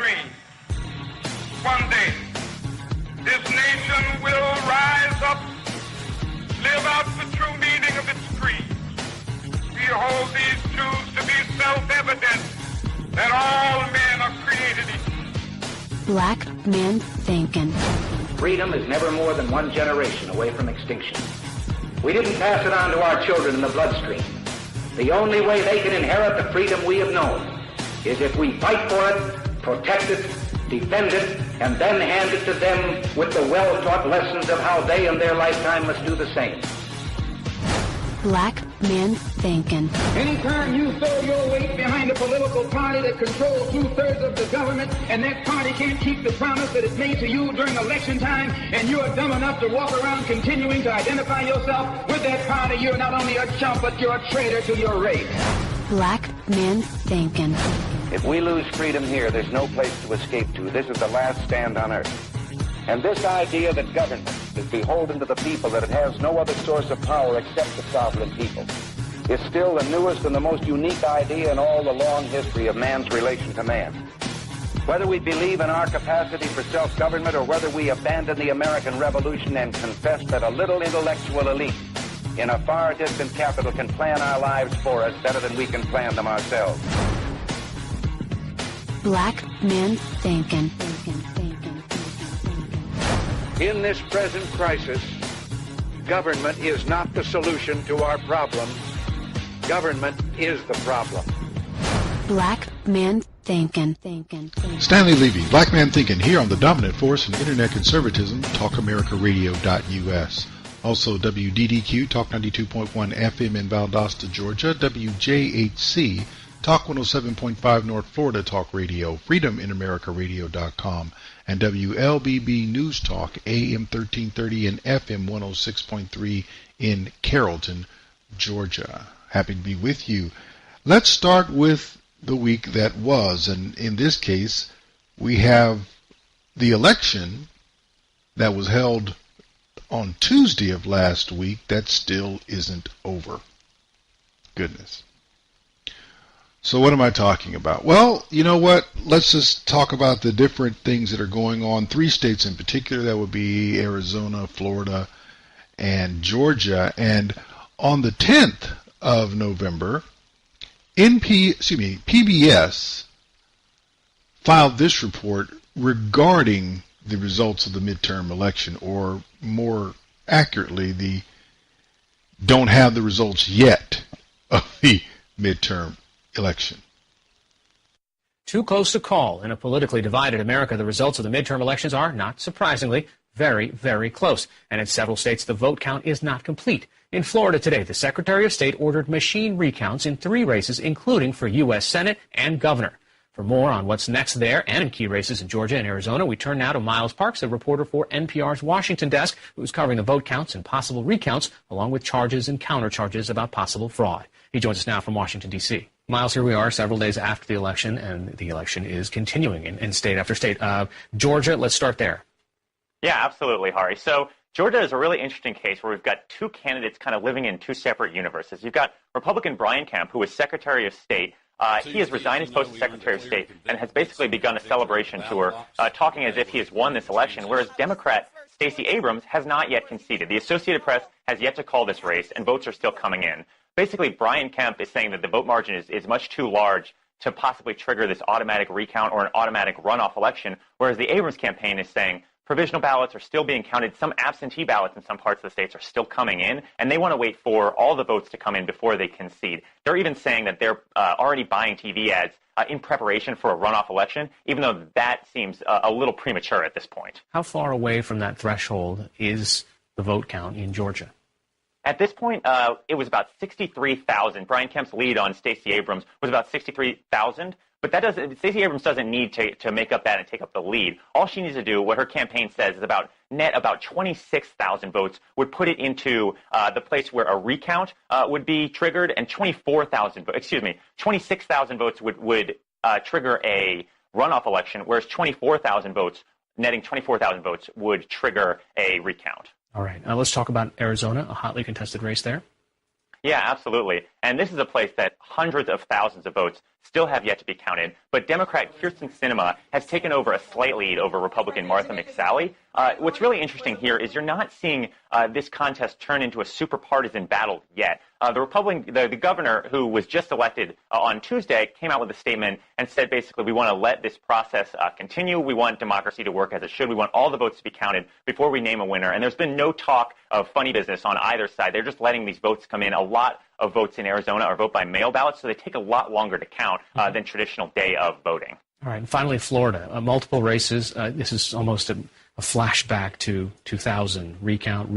bloodstream. One day, this nation will rise up, live out the true meaning of its creed. We hold these truths to be self-evident, that all men are created equal. Black Man Thinkin. Freedom is never more than one generation away from extinction. We didn't pass it on to our children in the bloodstream. The only way they can inherit the freedom we have known is if we fight for it, protect it, defend it, and then hand it to them with the well-taught lessons of how they in their lifetime must do the same. Black Man Thinkin. Anytime you throw your weight behind a political party that controls 2/3 of the government, and that party can't keep the promise that it made to you during election time, and you are dumb enough to walk around continuing to identify yourself with that party, you're not only a chump, but you're a traitor to your race. Black Man Thinkin. If we lose freedom here, there's no place to escape to. This is the last stand on earth. And this idea that government is beholden to the people, that it has no other source of power except the sovereign people, is still the newest and the most unique idea in all the long history of man's relation to man. Whether we believe in our capacity for self-government or whether we abandon the American Revolution and confess that a little intellectual elite in a far distant capital can plan our lives for us better than we can plan them ourselves. Black Man Thinkin. In this present crisis, government is not the solution to our problem. Government is the problem. Black Man Thinkin. Stanley Levy, Black Man Thinkin, here on the dominant force in Internet conservatism, TalkAmericaRadio.us. Also WDDQ, Talk 92.1 FM in Valdosta, Georgia, WJHC, Talk 107.5 North Florida Talk Radio, FreedomInAmericaRadio.com, and WLBB News Talk, AM 1330 and FM 106.3 in Carrollton, Georgia. Happy to be with you. Let's start with the week that was, and in this case, we have the election that was held on Tuesday of last week that still isn't over. Goodness. So what am I talking about? Well, you know what? Let's just talk about the different things that are going on. 3 states in particular, that would be Arizona, Florida, and Georgia. And on the 10th of November, PBS filed this report regarding the results of the midterm election, or more accurately, the don't have the results yet of the midterm election. Too close to call. In a politically divided America, the results of the midterm elections are, not surprisingly, very, very close. And in several states, the vote count is not complete. In Florida today, the Secretary of State ordered machine recounts in 3 races, including for U.S. Senate and governor. For more on what's next there and in key races in Georgia and Arizona, we turn now to Miles Parks, a reporter for NPR's Washington desk, who's covering the vote counts and possible recounts, along with charges and countercharges about possible fraud. He joins us now from Washington, D.C. Miles, here we are several days after the election, and the election is continuing in state after state. Georgia, let's start there. Yeah, absolutely, Hari. So Georgia is a really interesting case where we've got 2 candidates kind of living in 2 separate universes. You've got Republican Brian Kemp, who was Secretary of State. He has resigned his post as Secretary of State and has basically begun a celebration tour, talking as if he has won this election, whereas Democrat Stacey Abrams has not yet conceded. The Associated Press has yet to call this race, and votes are still coming in. Basically, Brian Kemp is saying that the vote margin is much too large to possibly trigger this automatic recount or an automatic runoff election, whereas the Abrams campaign is saying provisional ballots are still being counted. Some absentee ballots in some parts of the states are still coming in, and they want to wait for all the votes to come in before they concede. They're even saying that they're already buying TV ads in preparation for a runoff election, even though that seems a little premature at this point. How far away from that threshold is the vote count in Georgia? At this point, it was about 63,000. Brian Kemp's lead on Stacey Abrams was about 63,000. But Stacey Abrams doesn't need to make up that and take up the lead. All she needs to do, what her campaign says, is about 26,000 votes would put it into the place where a recount would be triggered, and 26,000 votes would trigger a runoff election, whereas 24,000 votes, netting 24,000 votes, would trigger a recount. All right. Let's talk about Arizona, a hotly contested race there. Yeah, absolutely. And this is a place that hundreds of thousands of votes still have yet to be counted. But Democrat Kyrsten Sinema has taken over a slight lead over Republican Martha McSally. What's really interesting here is you're not seeing this contest turn into a super partisan battle yet. The governor who was just elected on Tuesday came out with a statement and said basically we want to let this process continue. We want democracy to work as it should. We want all the votes to be counted before we name a winner. And there's been no talk of funny business on either side. They're just letting these votes come in. A lot of votes in Arizona are vote by mail ballots, so they take a lot longer to count than traditional day of voting. All right, and finally, Florida. Multiple races. This is almost a flashback to 2000. Recount,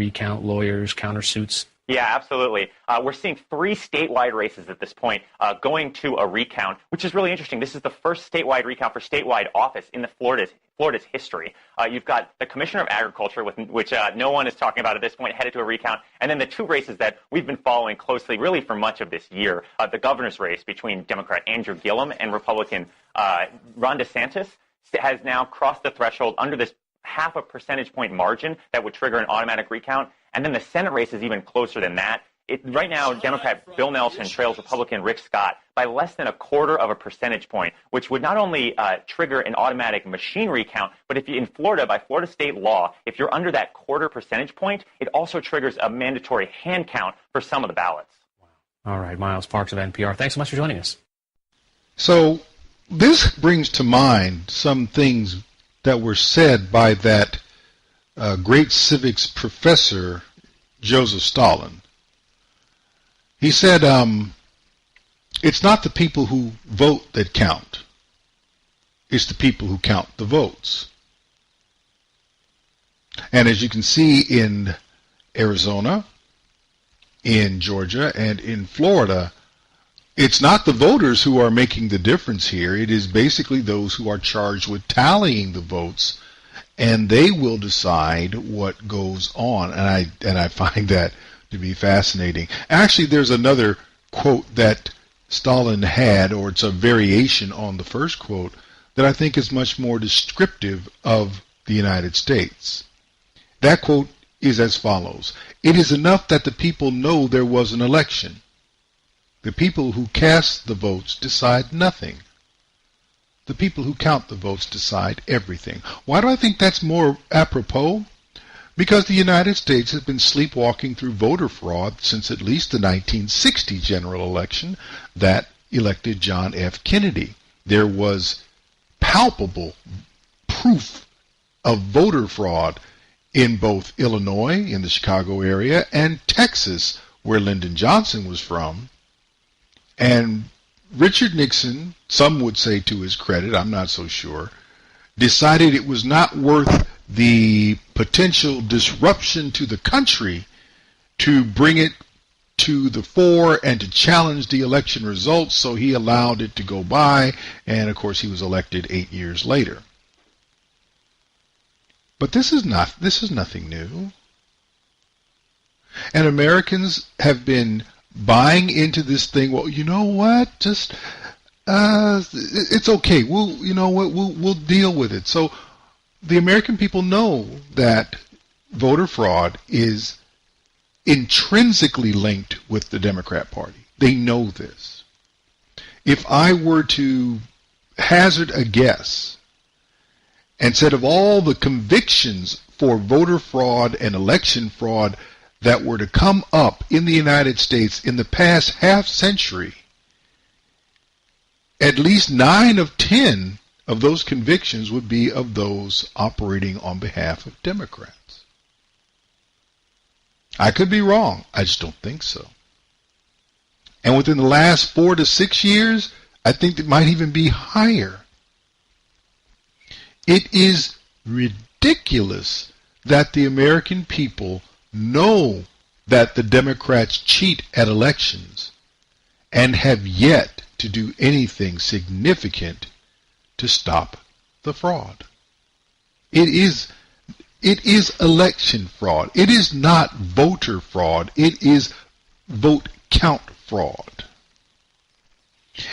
lawyers, countersuits. Yeah, absolutely. We're seeing 3 statewide races at this point going to a recount, which is really interesting. This is the first statewide recount for statewide office in Florida's history. You've got the Commissioner of Agriculture, which no one is talking about at this point, headed to a recount, and then the 2 races that we've been following closely really for much of this year, the governor's race between Democrat Andrew Gillum and Republican Ron DeSantis has now crossed the threshold under this half a percentage point margin that would trigger an automatic recount. And then the Senate race is even closer than that. Right now, Democrat Bill Nelson trails Republican Rick Scott by less than 1/4 of a percentage point, which would not only trigger an automatic machine recount, but if you in Florida, by Florida state law, if you're under that 1/4 percentage point, it also triggers a mandatory hand count for some of the ballots. Wow. All right, Miles Parks of NPR. Thanks so much for joining us. So this brings to mind some things that were said by that great civics professor, Joseph Stalin. He said, it's not the people who vote that count. It's the people who count the votes. And as you can see in Arizona, in Georgia, and in Florida, it's not the voters who are making the difference here. It is basically those who are charged with tallying the votes, and they will decide what goes on. And I find that to be fascinating. Actually, there's another quote that Stalin had, or it's a variation on the first quote, that I think is much more descriptive of the United States. That quote is as follows: "It is enough that the people know there was an election. The people who cast the votes decide nothing. The people who count the votes decide everything." Why do I think that's more apropos? Because the United States has been sleepwalking through voter fraud since at least the 1960 general election that elected John F. Kennedy. There was palpable proof of voter fraud in both Illinois, in the Chicago area, and Texas, where Lyndon Johnson was from. And Richard Nixon, some would say to his credit, I'm not so sure, decided it was not worth the potential disruption to the country to bring it to the fore and to challenge the election results, so he allowed it to go by, and of course he was elected 8 years later. But this is nothing new. And Americans have been buying into this thing. Well, you know what? Just it's okay. We'll deal with it. So the American people know that voter fraud is intrinsically linked with the Democrat Party. They know this. If I were to hazard a guess and said of all the convictions for voter fraud and election fraud that were to come up in the United States in the past half century, at least 9 of 10 of those convictions would be of those operating on behalf of Democrats. I could be wrong. I just don't think so. And within the last 4 to 6 years, I think it might even be higher. It is ridiculous that the American people know that the Democrats cheat at elections and have yet to do anything significant to stop the fraud. It is election fraud. It is not voter fraud. It is vote count fraud.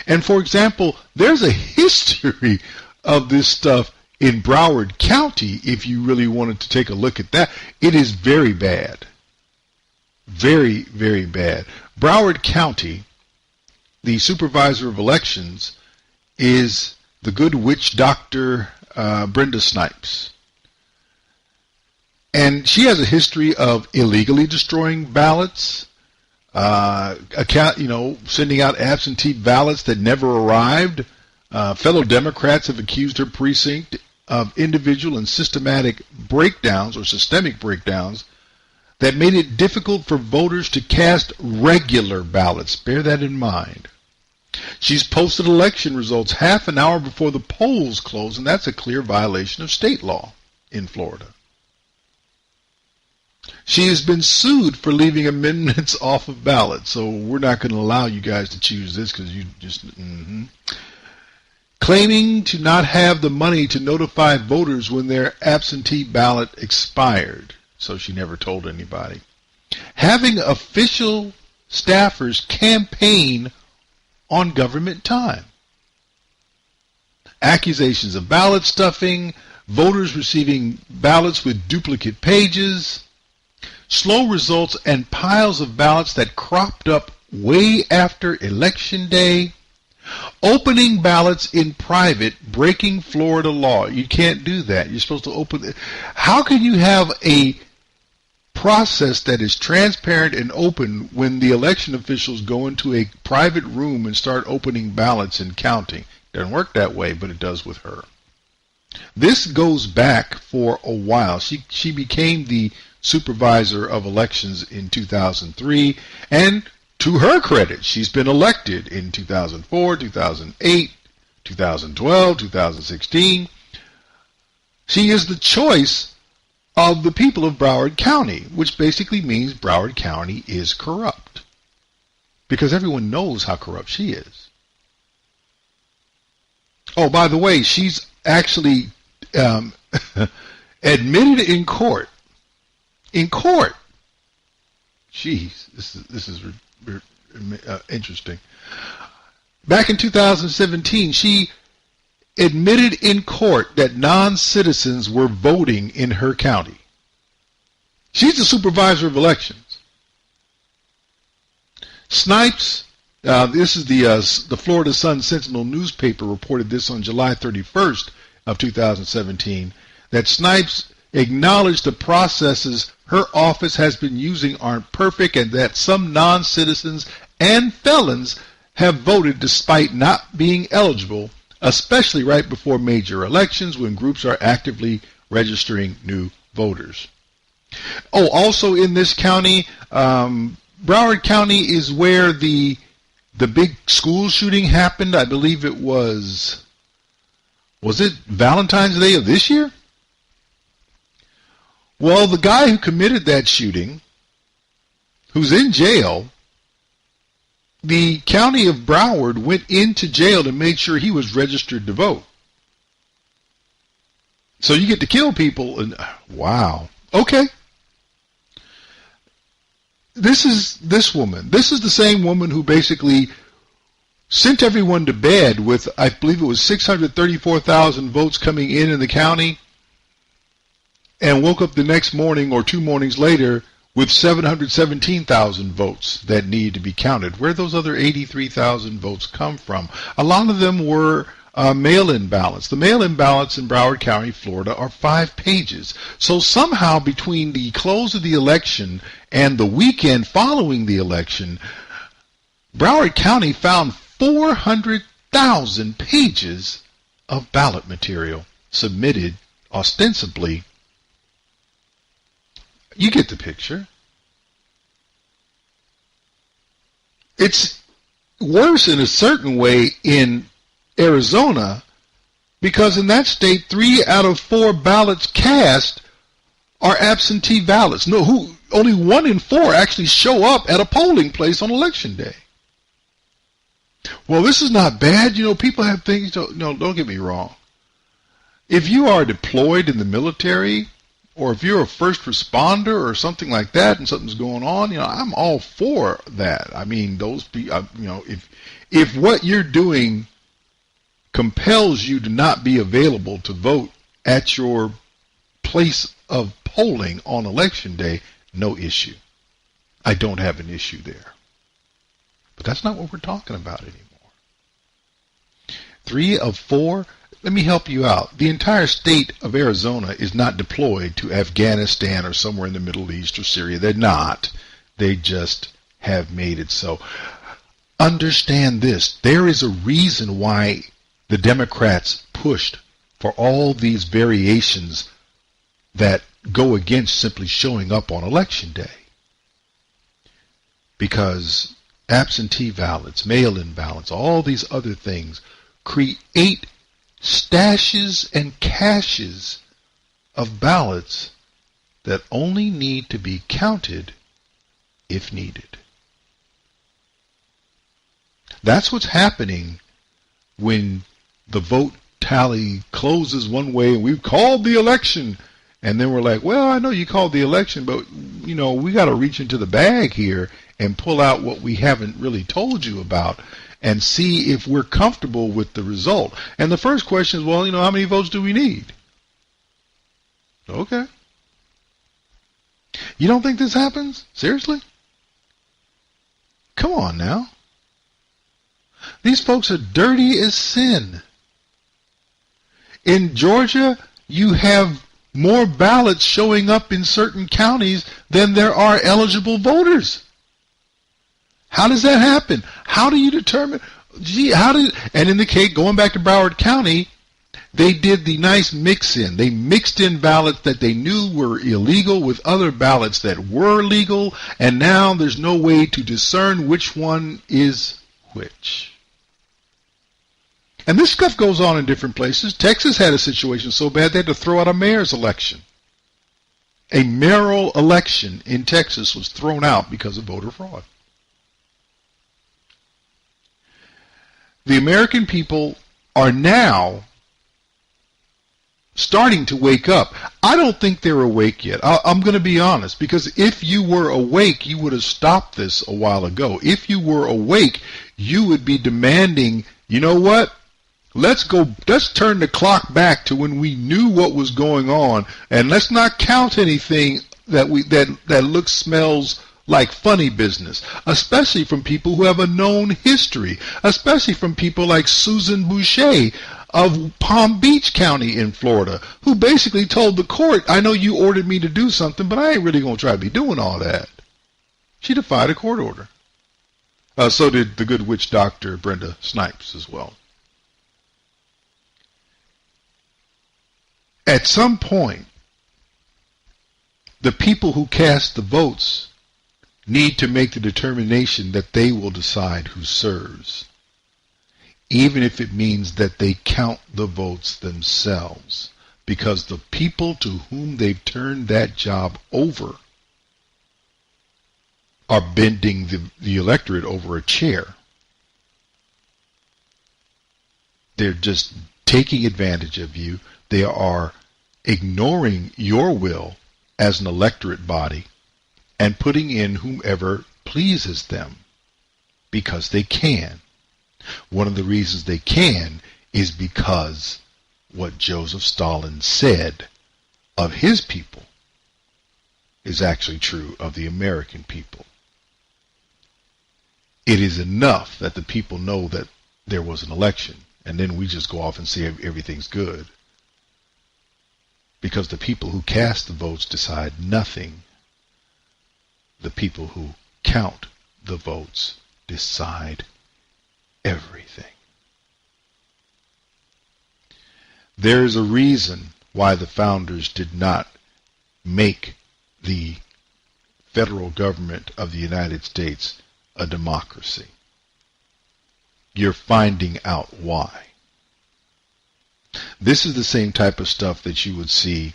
And for example, there's a history of this stuff in Broward County. If you really wanted to take a look at that, it is very bad. Very, very bad. Broward County, the supervisor of elections, is the good witch doctor Brenda Snipes. And she has a history of illegally destroying ballots, sending out absentee ballots that never arrived. Fellow Democrats have accused her precinct of individual and systematic breakdowns or systemic breakdowns that made it difficult for voters to cast regular ballots. Bear that in mind. She's posted election results half an hour before the polls close, and that's a clear violation of state law in Florida. She has been sued for leaving amendments off of ballots, so we're not going to allow you guys to choose this because you just... Claiming to not have the money to notify voters when their absentee ballot expired, so she never told anybody. Having official staffers campaign on government time. Accusations of ballot stuffing, voters receiving ballots with duplicate pages, slow results, and piles of ballots that cropped up way after Election Day, opening ballots in private, breaking Florida law. You can't do that. You're supposed to open. How can you have a process that is transparent and open when the election officials go into a private room and start opening ballots and counting? It doesn't work that way, but it does with her. This goes back for a while. She became the supervisor of elections in 2003, and to her credit, she's been elected in 2004, 2008, 2012, 2016. She is the choice of the people of Broward County, which basically means Broward County is corrupt, because everyone knows how corrupt she is. Oh, by the way, she's actually admitted in court. In court. Jeez, this is interesting. Back in 2017, she admitted in court that non-citizens were voting in her county. She's the supervisor of elections. Snipes, this is the Florida Sun-Sentinel newspaper reported this on July 31st of 2017, that Snipes acknowledged the processes her office has been using aren't perfect and that some non-citizens and felons have voted despite not being eligible, especially right before major elections when groups are actively registering new voters. Oh, also in this county, Broward County is where the big school shooting happened. I believe it was it Valentine's Day of this year? Well, the guy who committed that shooting, who's in jail, the county of Broward went into jail and made sure he was registered to vote. So you get to kill people, and wow. Okay. This is this woman. This is the same woman who basically sent everyone to bed with, I believe it was 634,000 votes coming in the county, and woke up the next morning or 2 mornings later with 717,000 votes that needed to be counted. Where those other 83,000 votes come from? A lot of them were mail-in ballots. The mail-in ballots in Broward County, Florida, are 5 pages. So somehow between the close of the election and the weekend following the election, Broward County found 400,000 pages of ballot material submitted ostensibly. You get the picture. It's worse in a certain way in Arizona, because in that state 3 out of 4 ballots cast are absentee ballots. Only 1 in 4 actually show up at a polling place on election day. Well, this is not bad. People have things. Don't get me wrong. If you are deployed in the military, or if you're a first responder or something like that and something's going on, I'm all for that. I mean, those people, if what you're doing compels you to not be available to vote at your place of polling on election day, no issue. I don't have an issue there. But that's not what we're talking about anymore. 3 of 4, let me help you out. The entire state of Arizona is not deployed to Afghanistan or somewhere in the Middle East or Syria. They're not. They just have made it so. Understand this. There is a reason why the Democrats pushed for all these variations that go against simply showing up on Election Day. Because absentee ballots, mail-in ballots, all these other things create stashes and caches of ballots that only need to be counted if needed. That's what's happening when the vote tally closes one way and we've called the election, and then we're like, well, I know you called the election, but you know, we got to reach into the bag here and pull out what we haven't really told you about and see if we're comfortable with the result. And the first question is, well, you know, how many votes do we need? Okay. You don't think this happens? Seriously? Come on now. These folks are dirty as sin. In Georgia, you have more ballots showing up in certain counties than there are eligible voters. How does that happen? How do you determine? And in the case, going back to Broward County, they did the nice mix-in. They mixed in ballots that they knew were illegal with other ballots that were legal, and now there's no way to discern which one is which. And this stuff goes on in different places. Texas had a situation so bad they had to throw out a mayor's election. A mayoral election in Texas was thrown out because of voter fraud. The American people are now starting to wake up. I don't think they're awake yet. I'm going to be honest, because if you were awake, you would have stopped this a while ago. If you were awake, you would be demanding, you know what? Let's turn the clock back to when we knew what was going on, and let's not count anything that looks, smells like funny business, especially from people who have a known history, especially from people like Susan Boucher of Palm Beach County in Florida, who basically told the court, I know you ordered me to do something, but I ain't really going to try to be doing all that. She defied a court order. So did the good witch doctor Brenda Snipes as well. At some point, the people who cast the votes need to make the determination that they will decide who serves, even if it means that they count the votes themselves, because the people to whom they've turned that job over are bending the electorate over a chair. They're just taking advantage of you. They are ignoring your will as an electorate body and putting in whomever pleases them because they can. One of the reasons they can is because what Joseph Stalin said of his people is actually true of the American people. It is enough that the people know that there was an election, and then we just go off and say everything's good. Because the people who cast the votes decide nothing. The people who count the votes decide everything. There is a reason why the founders did not make the federal government of the United States a democracy. You're finding out why. This is the same type of stuff that you would see,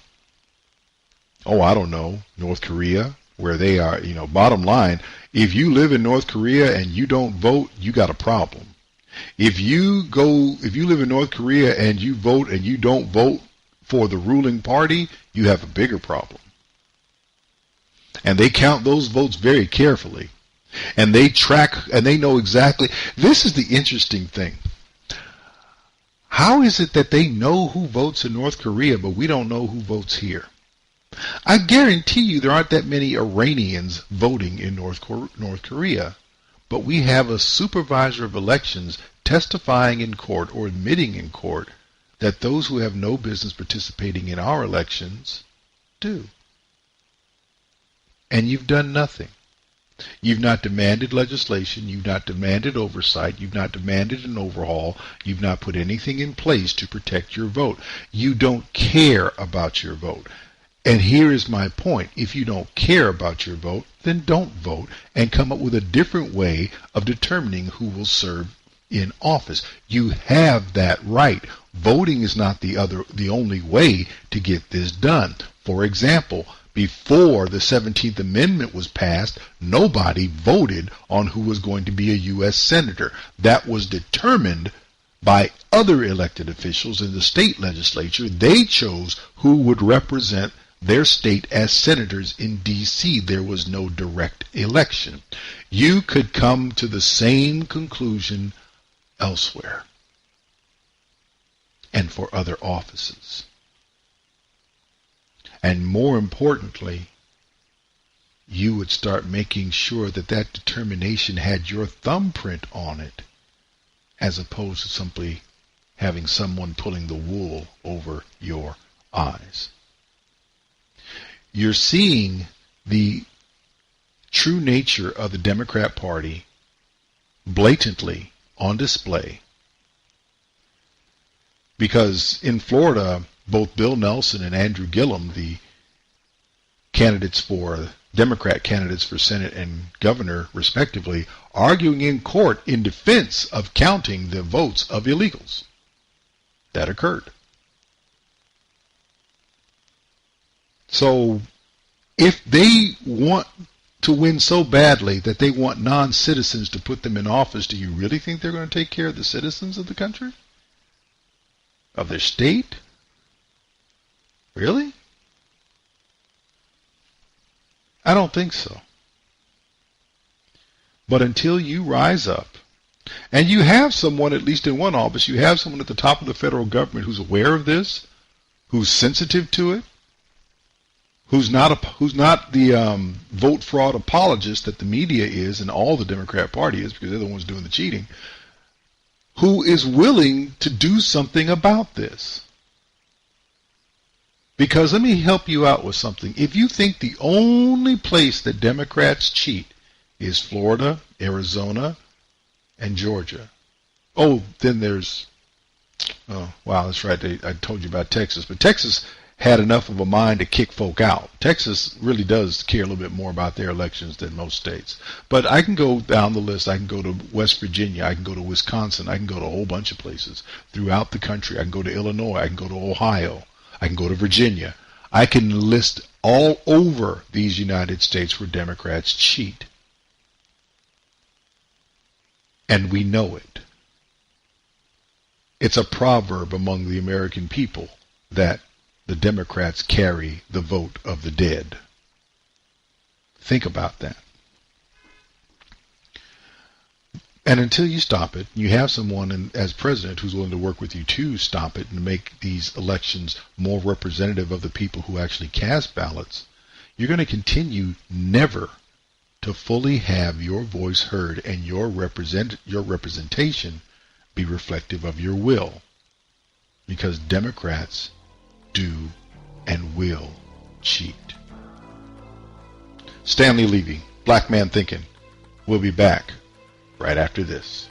North Korea, where they are, bottom line, if you live in North Korea and you don't vote, you got a problem. If you live in North Korea and you vote and you don't vote for the ruling party, you have a bigger problem. And they count those votes very carefully. And they track and they know exactly. This is the interesting thing. How is it that they know who votes in North Korea, but we don't know who votes here? I guarantee you there aren't that many Iranians voting in North Korea, but we have a supervisor of elections testifying in court or admitting in court that those who have no business participating in our elections do. And you've done nothing. You've not demanded legislation. You've not demanded oversight. You've not demanded an overhaul. You've not put anything in place to protect your vote. You don't care about your vote. And here is my point. If you don't care about your vote, then don't vote and come up with a different way of determining who will serve in office. You have that right. Voting is not the only way to get this done. For example, before the 17th Amendment was passed, nobody voted on who was going to be a U.S. Senator. That was determined by other elected officials in the state legislature. They chose who would represent their state as senators in D.C. There was no direct election. You could come to the same conclusion elsewhere and for other offices. And more importantly, you would start making sure that that determination had your thumbprint on it, as opposed to simply having someone pulling the wool over your eyes. You're seeing the true nature of the Democrat Party blatantly on display, because in Florida, both Bill Nelson and Andrew Gillum, the Democrat candidates for Senate and governor, respectively, arguing in court in defense of counting the votes of illegals. That occurred. So, if they want to win so badly that they want non-citizens to put them in office, do you really think they're going to take care of the citizens of the country? Of their state? Really? I don't think so. But until you rise up, and you have someone, at least in one office, you have someone at the top of the federal government who's aware of this, who's sensitive to it, who's not the vote fraud apologist that the media is and all the Democrat Party is, because they're the ones doing the cheating, who is willing to do something about this. Because let me help you out with something. If you think the only place that Democrats cheat is Florida, Arizona, and Georgia, then there's, wow, that's right, I told you about Texas. But Texas had enough of a mind to kick folk out. Texas really does care a little bit more about their elections than most states. But I can go down the list. I can go to West Virginia. I can go to Wisconsin. I can go to a whole bunch of places throughout the country. I can go to Illinois. I can go to Ohio. I can go to Virginia. I can list all over these United States where Democrats cheat. And we know it. It's a proverb among the American people that the Democrats carry the vote of the dead. Think about that. And until you stop it, you have someone as president who's willing to work with you to stop it and make these elections more representative of the people who actually cast ballots, you're going to continue never to fully have your voice heard and your representation be reflective of your will. Because Democrats do and will cheat. Stanley Levy, Black Man Thinkin'. We'll be back right after this.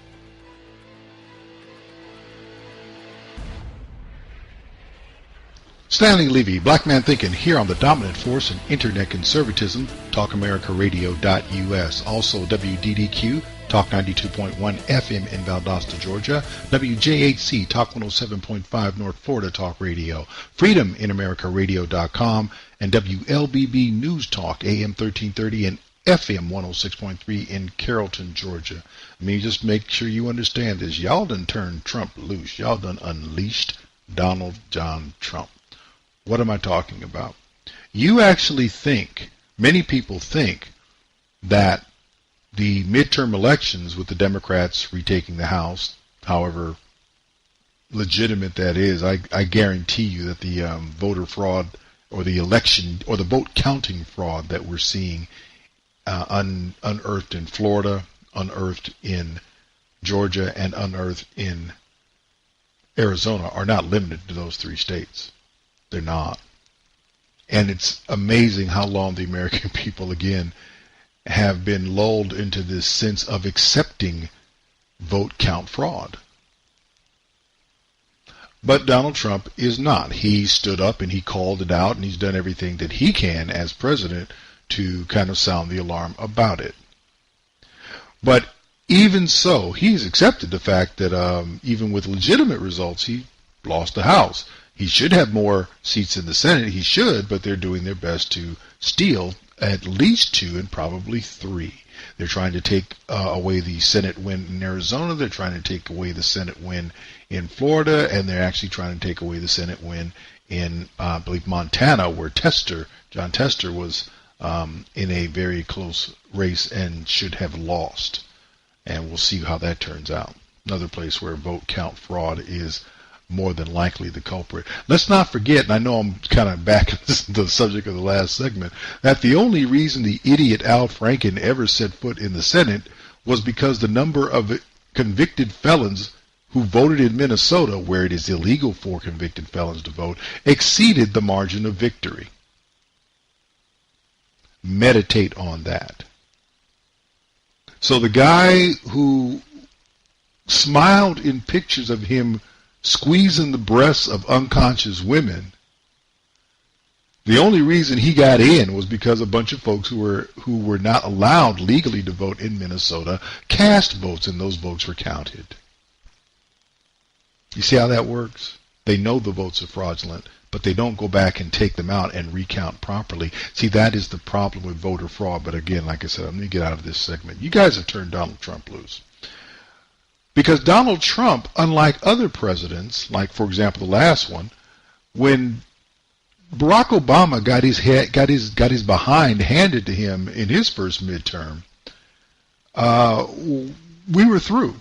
Stanley Levy, Black Man Thinkin', here on the dominant force in internet conservatism, TalkAmericaRadio.us. Also WDDQ, Talk 92.1 FM in Valdosta, Georgia. WJHC, Talk 107.5 North Florida Talk Radio. FreedomInAmericaRadio.com. And WLBB News Talk, AM 1330 and FM 106.3 in Carrollton, Georgia. Let me just make sure you understand this. Y'all done turned Trump loose. Y'all done unleashed Donald John Trump. What am I talking about? You actually think, many people think, that the midterm elections with the Democrats retaking the House, however legitimate that is, I guarantee you that the voter fraud or the election or the vote counting fraud that we're seeing unearthed in Florida, unearthed in Georgia and unearthed in Arizona are not limited to those 3 states. They're not. And it's amazing how long the American people, again, have been lulled into this sense of accepting vote count fraud. But Donald Trump is not. He stood up and he called it out, and he's done everything that he can as president to kind of sound the alarm about it. But even so, he's accepted the fact that even with legitimate results, he lost the House. He should have more seats in the Senate. He should, but they're doing their best to steal at least 2 and probably 3. They're trying to take away the Senate win in Arizona. They're trying to take away the Senate win in Florida, and they're actually trying to take away the Senate win in, I believe, Montana, where John Tester was in a very close race and should have lost. And we'll see how that turns out. Another place where vote count fraud is more than likely the culprit. Let's not forget, and I know I'm kind of back to the subject of the last segment, that the only reason the idiot Al Franken ever set foot in the Senate was because the number of convicted felons who voted in Minnesota, where it is illegal for convicted felons to vote, exceeded the margin of victory. Meditate on that. So the guy who smiled in pictures of him squeezing the breasts of unconscious women, the only reason he got in was because a bunch of folks who were not allowed legally to vote in Minnesota cast votes, and those votes were counted. You see how that works? They know the votes are fraudulent, but they don't go back and take them out and recount properly. See, that is the problem with voter fraud. But again, like I said, I'm going to get out of this segment. You guys have turned Donald Trump loose. Because Donald Trump, unlike other presidents, like, for example, the last one, when Barack Obama got his behind handed to him in his first midterm, we were through.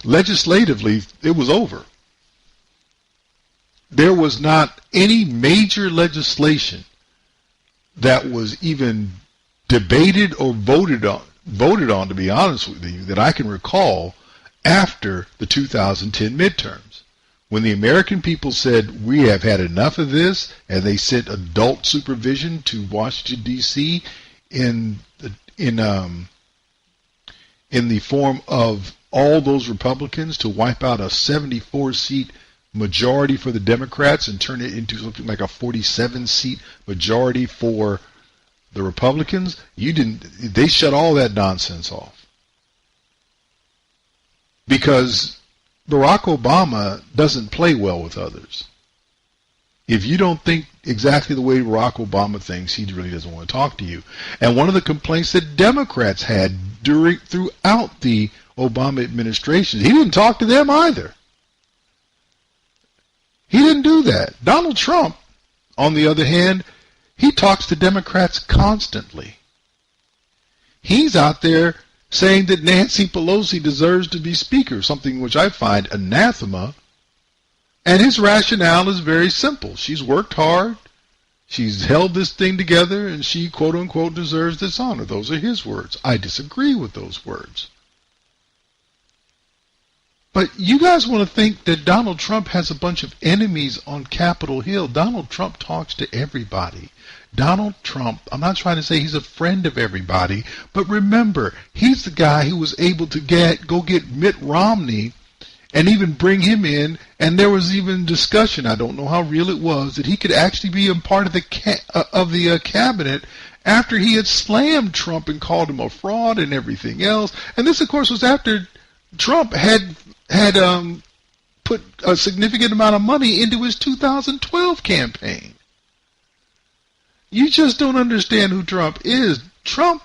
Legislatively, it was over. There was not any major legislation that was even debated or voted on, to be honest with you, that I can recall after the 2010 midterms, when the American people said, we have had enough of this, and they sent adult supervision to Washington, D.C. in the form of all those Republicans to wipe out a 74-seat majority for the Democrats and turn it into something like a 47-seat majority for the Republicans. They shut all that nonsense off. Because Barack Obama doesn't play well with others. If you don't think exactly the way Barack Obama thinks, he really doesn't want to talk to you. And one of the complaints that Democrats had throughout the Obama administration, he didn't talk to them either. He didn't do that. Donald Trump, on the other hand, he talks to Democrats constantly. He's out there saying that Nancy Pelosi deserves to be Speaker, something which I find anathema. And his rationale is very simple. She's worked hard. She's held this thing together, and she, quote unquote, deserves this honor. Those are his words. I disagree with those words. But you guys want to think that Donald Trump has a bunch of enemies on Capitol Hill. Donald Trump talks to everybody. Donald Trump, I'm not trying to say he's a friend of everybody, but remember, he's the guy who was able to go get Mitt Romney and even bring him in, and there was even discussion, I don't know how real it was, that he could actually be a part of the cabinet after he had slammed Trump and called him a fraud and everything else. And this, of course, was after Trump had put a significant amount of money into his 2012 campaign. You just don't understand who Trump is. Trump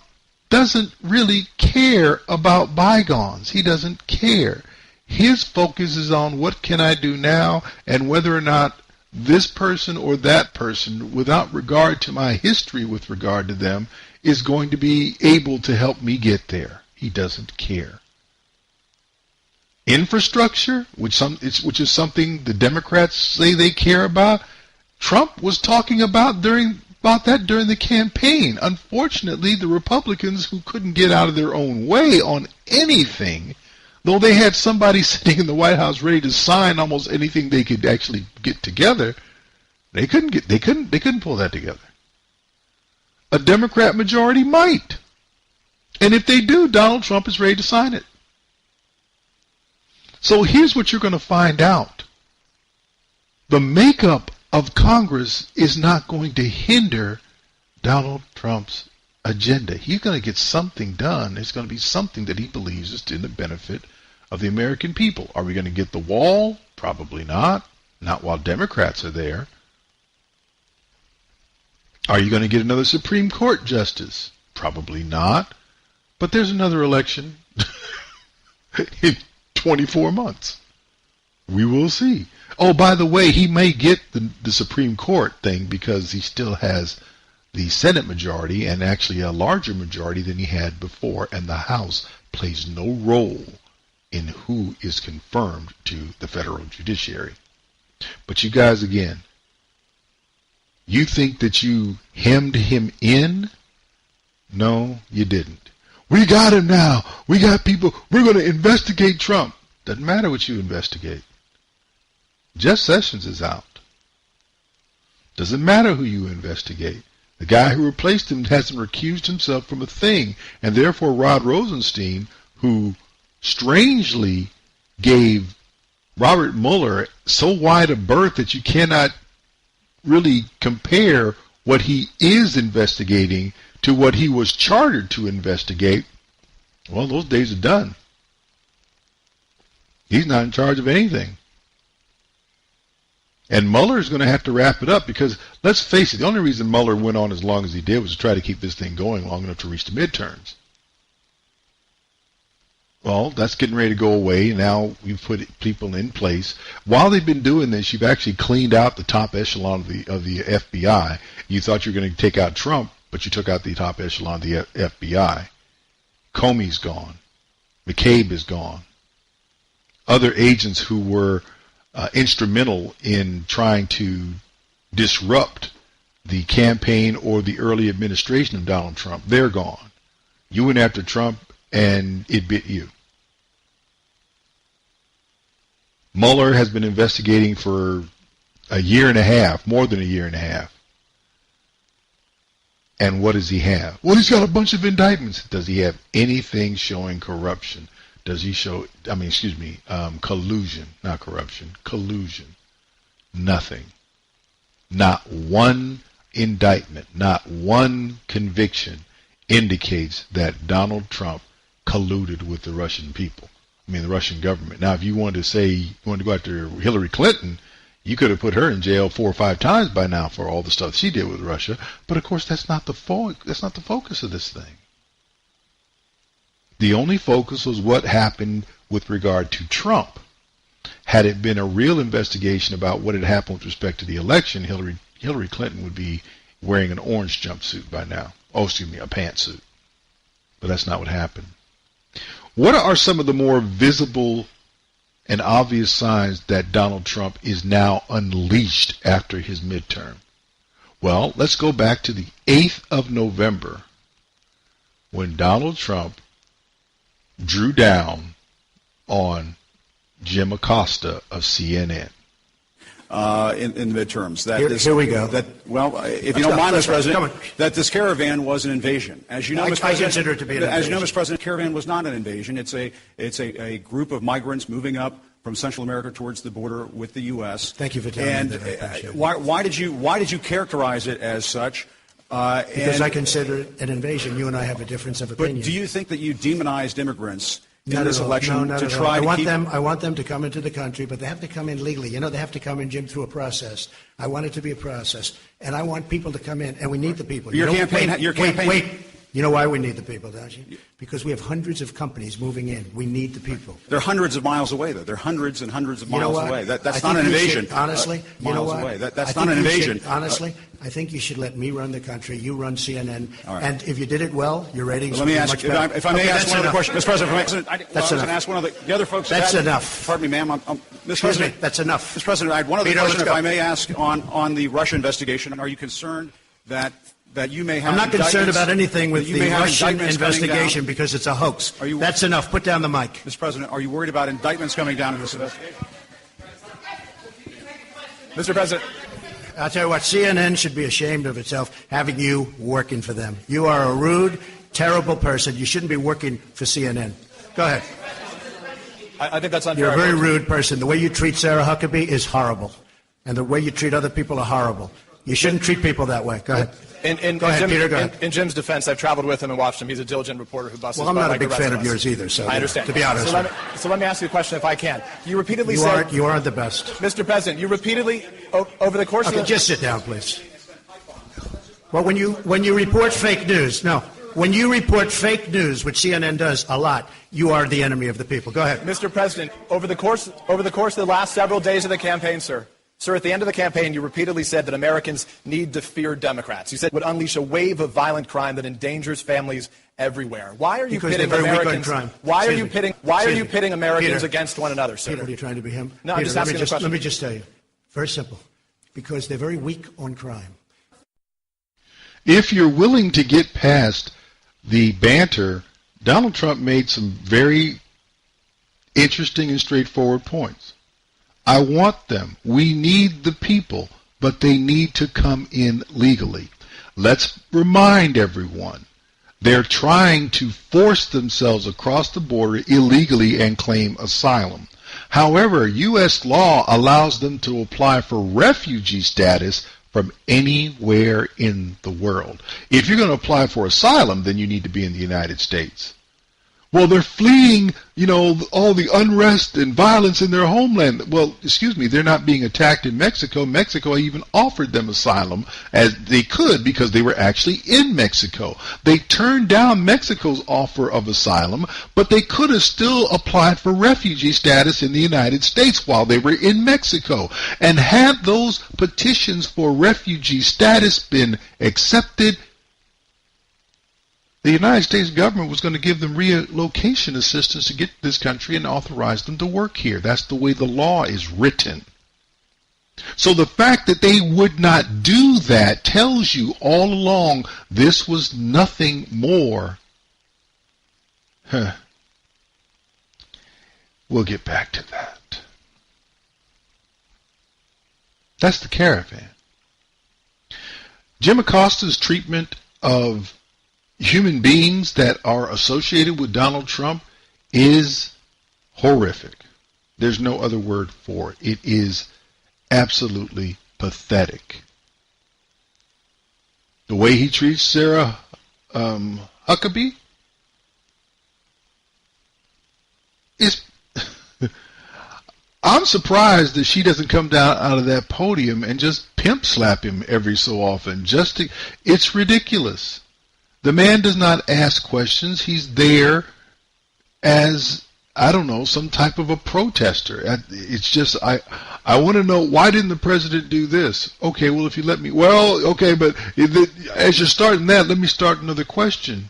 doesn't really care about bygones. He doesn't care. His focus is on what can I do now, and whether or not this person or that person, without regard to my history with regard to them, is going to be able to help me get there. He doesn't care. Infrastructure, which is something the Democrats say they care about, Trump was talking about during about that during the campaign. Unfortunately, the Republicans, who couldn't get out of their own way on anything, though they had somebody sitting in the White House ready to sign almost anything they could actually get together, they couldn't pull that together. A Democrat majority might. And if they do, Donald Trump is ready to sign it. So here's what you're going to find out. The makeup of Congress is not going to hinder Donald Trump's agenda. He's going to get something done. It's going to be something that he believes is to the benefit of the American people. Are we going to get the wall? Probably not. Not while Democrats are there. Are you going to get another Supreme Court justice? Probably not. But there's another election in 24 months. We will see. Oh, by the way, he may get the Supreme Court thing because he still has the Senate majority, and actually a larger majority than he had before, and the House plays no role in who is confirmed to the federal judiciary. But you guys, again, you think that you hemmed him in? No, you didn't. We got him now. We got people. We're going to investigate Trump. Doesn't matter what you investigate. Jeff Sessions is out. Doesn't matter who you investigate. The guy who replaced him hasn't recused himself from a thing, and therefore Rod Rosenstein, who strangely gave Robert Mueller so wide a berth that you cannot really compare what he is investigating to what he was chartered to investigate, well, those days are done. He's not in charge of anything. And Mueller is going to have to wrap it up because, let's face it, the only reason Mueller went on as long as he did was to try to keep this thing going long enough to reach the midterms. Well, that's getting ready to go away. Now we've put people in place. While they've been doing this, you've actually cleaned out the top echelon of the FBI. You thought you were going to take out Trump, but you took out the top echelon of the FBI. Comey's gone. McCabe is gone. Other agents who were instrumental in trying to disrupt the campaign or the early administration of Donald Trump, they're gone. You went after Trump and it bit you. Mueller has been investigating for a year and a half, more than a year and a half. And what does he have? Well, he's got a bunch of indictments. Does he have anything showing corruption? Does he show, collusion, not corruption, collusion? Nothing. Not one indictment, not one conviction indicates that Donald Trump colluded with the Russian people. The Russian government. Now, if you wanted to say you wanted to go after Hillary Clinton, you could have put her in jail 4 or 5 times by now for all the stuff she did with Russia. But of course, that's not the focus of this thing. The only focus was what happened with regard to Trump. Had it been a real investigation about what had happened with respect to the election, Hillary Clinton would be wearing an orange jumpsuit by now. A pantsuit. But that's not what happened. What are some of the more visible and obvious signs that Donald Trump is now unleashed after his midterm? Well, let's go back to the 8th of November when Donald Trump drew down on Jim Acosta of CNN. In the midterms. Here we go. If you don't mind, Mr. President, that this caravan was an invasion. As you know, Mr. President, I consider it to be an invasion. As you know, Mr. President, caravan was not an invasion. It's a group of migrants moving up from Central America towards the border with the U.S. Thank you for telling me that. Why did you characterize it as such? Because I consider it an invasion. You and I have a difference of opinion. But do you think that you demonized immigrants in not this election to try to keep... I want them to come into the country, but they have to come in legally. They have to come in, Jim, through a process. I want it to be a process. And I want people to come in, and we need the people. Your campaign... Wait. You know why we need the people, don't you? Because we have hundreds of companies moving in. We need the people. They're hundreds of miles away, though. They're hundreds and hundreds of miles away. That's not an invasion. Honestly, you know what? That's not an invasion. Honestly, I think you should let me run the country. You run CNN. Right. And if you did it well, your ratings would be much better. If I may ask one other question. Mr. President, that's enough. Ask one of the other folks. That's enough. Pardon me, ma'am. Mr. President, that's enough. Mr. President, I had one other question, if I may ask, on the Russia investigation. Are you concerned that you may have. I'm not concerned about anything with the Russian investigation because it's a hoax. That's enough. Put down the mic. Mr. President, are you worried about indictments coming down in this investigation? Mr. President. I'll tell you what, CNN should be ashamed of itself having you working for them. You are a rude, terrible person. You shouldn't be working for CNN. Go ahead. I think that's unfair. You're a very rude person. The way you treat Sarah Huckabee is horrible. And the way you treat other people are horrible. You shouldn't treat people that way. Go ahead. Go ahead, Peter, go ahead. In Jim's defense, I've traveled with him and watched him. He's a diligent reporter who busts. Well, I'm not a big fan of yours either, so I understand. To be honest. So let me ask you a question, if I can. You repeatedly said you aren't the best, Mr. President. You repeatedly over the course of just sit down, please. Well, when you report fake news, when you report fake news, which CNN does a lot, you are the enemy of the people. Go ahead, Mr. President. Over the course of the last several days of the campaign, sir, at the end of the campaign, you repeatedly said that Americans need to fear Democrats. You said it would unleash a wave of violent crime that endangers families everywhere. Why are you pitting Americans? Why are you pitting Americans against one another, sir? Peter, are you trying to be him? No, Peter, I'm just asking the question. Let me just tell you, very simple, because they're very weak on crime. If you're willing to get past the banter, Donald Trump made some very interesting and straightforward points. I want them. We need the people, but they need to come in legally. Let's remind everyone, they're trying to force themselves across the border illegally and claim asylum. However, U.S. law allows them to apply for refugee status from anywhere in the world. If you're going to apply for asylum, then you need to be in the United States. Well, they're fleeing, all the unrest and violence in their homeland. Well, excuse me, they're not being attacked in Mexico. Mexico even offered them asylum as they could because they were actually in Mexico. They turned down Mexico's offer of asylum, but they could have still applied for refugee status in the United States while they were in Mexico. And had those petitions for refugee status been accepted, the United States government was going to give them relocation assistance to get to this country and authorize them to work here. That's the way the law is written. So the fact that they would not do that tells you all along this was nothing more. We'll get back to that. That's the Caravan. Jim Acosta's treatment of human beings that are associated with Donald Trump is horrific. There's no other word for it. It is absolutely pathetic. The way he treats Sarah Huckabee is... I'm surprised that she doesn't come down out of that podium and just pimp slap him every so often. It's ridiculous. The man does not ask questions. He's there as, some type of a protester. It's just, I want to know, why didn't the president do this? Okay, well, if you let me, but as you're starting that, let me start another question.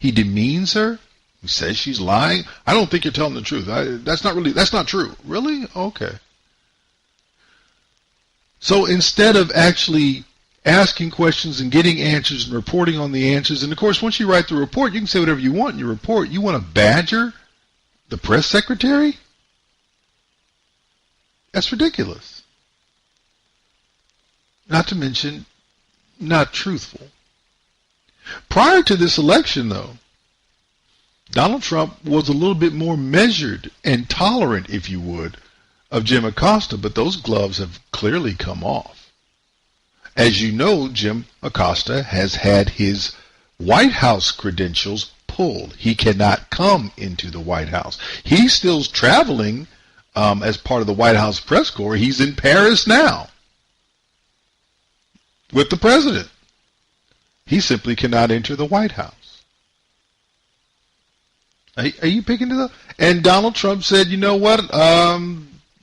He demeans her? He says she's lying? I don't think you're telling the truth. That's not true. Really? Okay. So instead of actually asking questions and getting answers and reporting on the answers. And, of course, once you write the report, you can say whatever you want in your report. You want to badger the press secretary? That's ridiculous. Not to mention, not truthful. Prior to this election, though, Donald Trump was a little bit more measured and tolerant, if you would, of Jim Acosta, but those gloves have clearly come off. As you know, Jim Acosta has had his White House credentials pulled. He cannot come into the White House. He's still traveling as part of the White House press corps. He's in Paris now with the president. He simply cannot enter the White House. Are you picking it up? And Donald Trump said, you know what?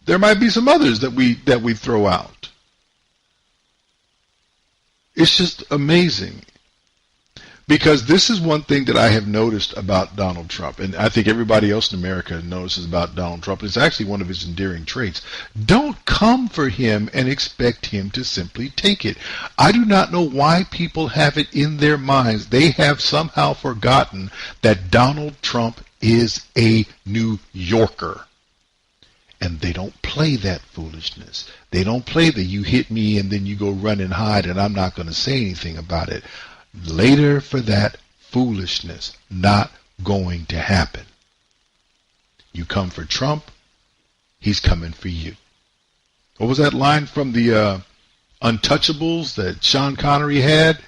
There might be some others that we throw out. It's just amazing. Because this is one thing that I have noticed about Donald Trump, and I think everybody else in America notices about Donald Trump. It's actually one of his endearing traits. Don't come for him and expect him to simply take it. I do not know why people have it in their minds. They have somehow forgotten that Donald Trump is a New Yorker. And they don't play that foolishness. They don't play the you hit me and then you go run and hide and I'm not going to say anything about it. Later for that foolishness, not going to happen. You come for Trump, he's coming for you. What was that line from the Untouchables that Sean Connery had?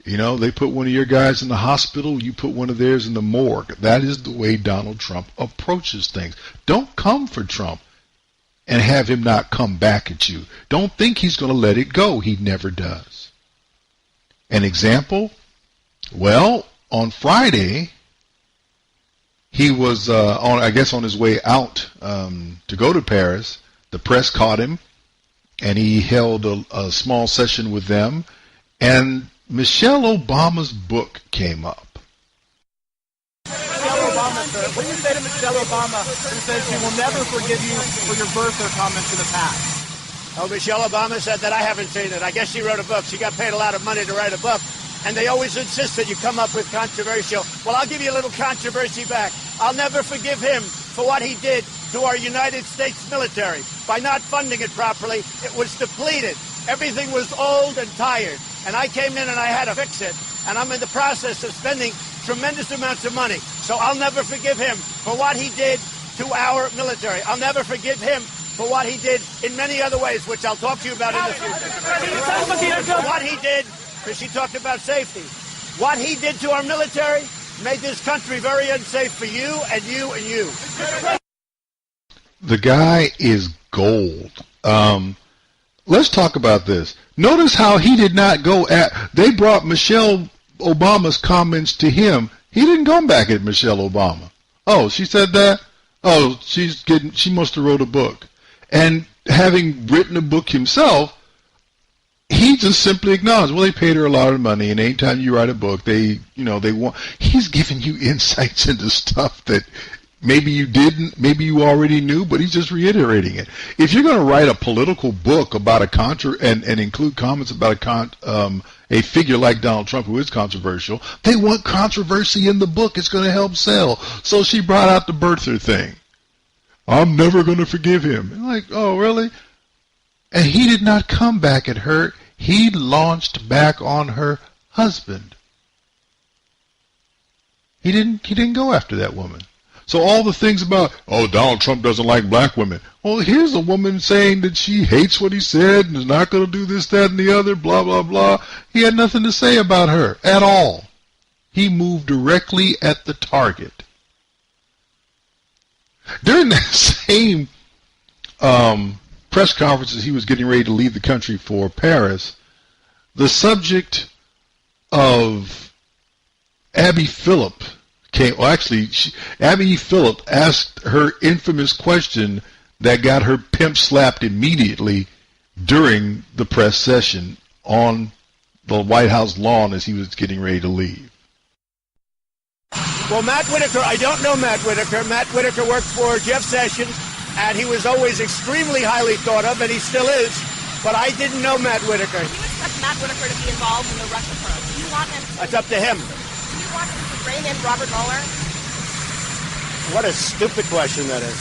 You know, they put one of your guys in the hospital, you put one of theirs in the morgue. That is the way Donald Trump approaches things. Don't come for Trump and have him not come back at you. Don't think he's going to let it go. He never does. An example? Well, on Friday, he was on his way out to go to Paris. The press caught him, and he held a small session with them, and Michelle Obama's book came up. Michelle Obama, sir, what do you say to Michelle Obama who says she will never forgive you for your birther comments in the past? Oh, Michelle Obama said that. I haven't seen it. I guess she wrote a book. She got paid a lot of money to write a book. And they always insist that you come up with controversial. Well, I'll give you a little controversy back. I'll never forgive him for what he did to our United States military. By not funding it properly, it was depleted. Everything was old and tired. And I came in and I had to fix it. And I'm in the process of spending tremendous amounts of money. So I'll never forgive him for what he did to our military. I'll never forgive him for what he did in many other ways, which I'll talk to you about in the future. What he did, because she talked about safety. What he did to our military made this country very unsafe for you and you and you. The guy is gold. Let's talk about this. Notice how he did not go at... They brought Michelle Obama's comments to him. He didn't come back at Michelle Obama. Oh, she said that? Oh, she must have wrote a book. And having written a book himself, he just simply acknowledged, well, they paid her a lot of money, and anytime you write a book, they want. He's giving you insights into stuff that maybe you didn't, maybe you already knew, but he's just reiterating it. If you're going to write a political book about and include comments about a figure like Donald Trump, who is controversial, they want controversy in the book. It's going to help sell. So she brought out the birther thing. I'm never going to forgive him. And like, oh, really? And he did not come back at her. He launched back on her husband. He didn't go after that woman. So all the things about, oh, Donald Trump doesn't like black women. Well, here's a woman saying that she hates what he said and is not going to do this, that, and the other, blah, blah, blah. He had nothing to say about her at all. He moved directly at the target. During that same press conference as he was getting ready to leave the country for Paris, the subject of Abby Phillip came. Well, actually, Abby Phillip asked her infamous question that got her pimp slapped immediately during the press session on the White House lawn as he was getting ready to leave. Well, Matt Whitaker, I don't know Matt Whitaker. Matt Whitaker worked for Jeff Sessions, and he was always extremely highly thought of, and he still is. But I didn't know Matt Whitaker. Do you expect Matt Whitaker to be involved in the Russia probe? Do you want him to... That's up to him. Do you want him to rein in Robert Mueller? What a stupid question that is.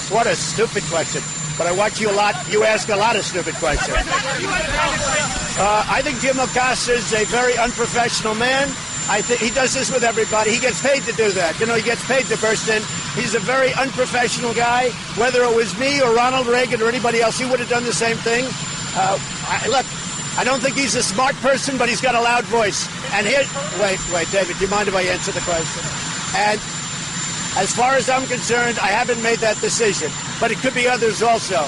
What a stupid question. But I watch you a lot. You ask a lot of stupid questions. I think Jim Acosta is a very unprofessional man. I think he does this with everybody. He gets paid to do that. You know, he gets paid to burst in. He's a very unprofessional guy. Whether it was me or Ronald Reagan or anybody else, he would have done the same thing. Look, I don't think he's a smart person, but he's got a loud voice. And here, wait, David, do you mind if I answer the question? And as far as I'm concerned, I haven't made that decision, but it could be others also.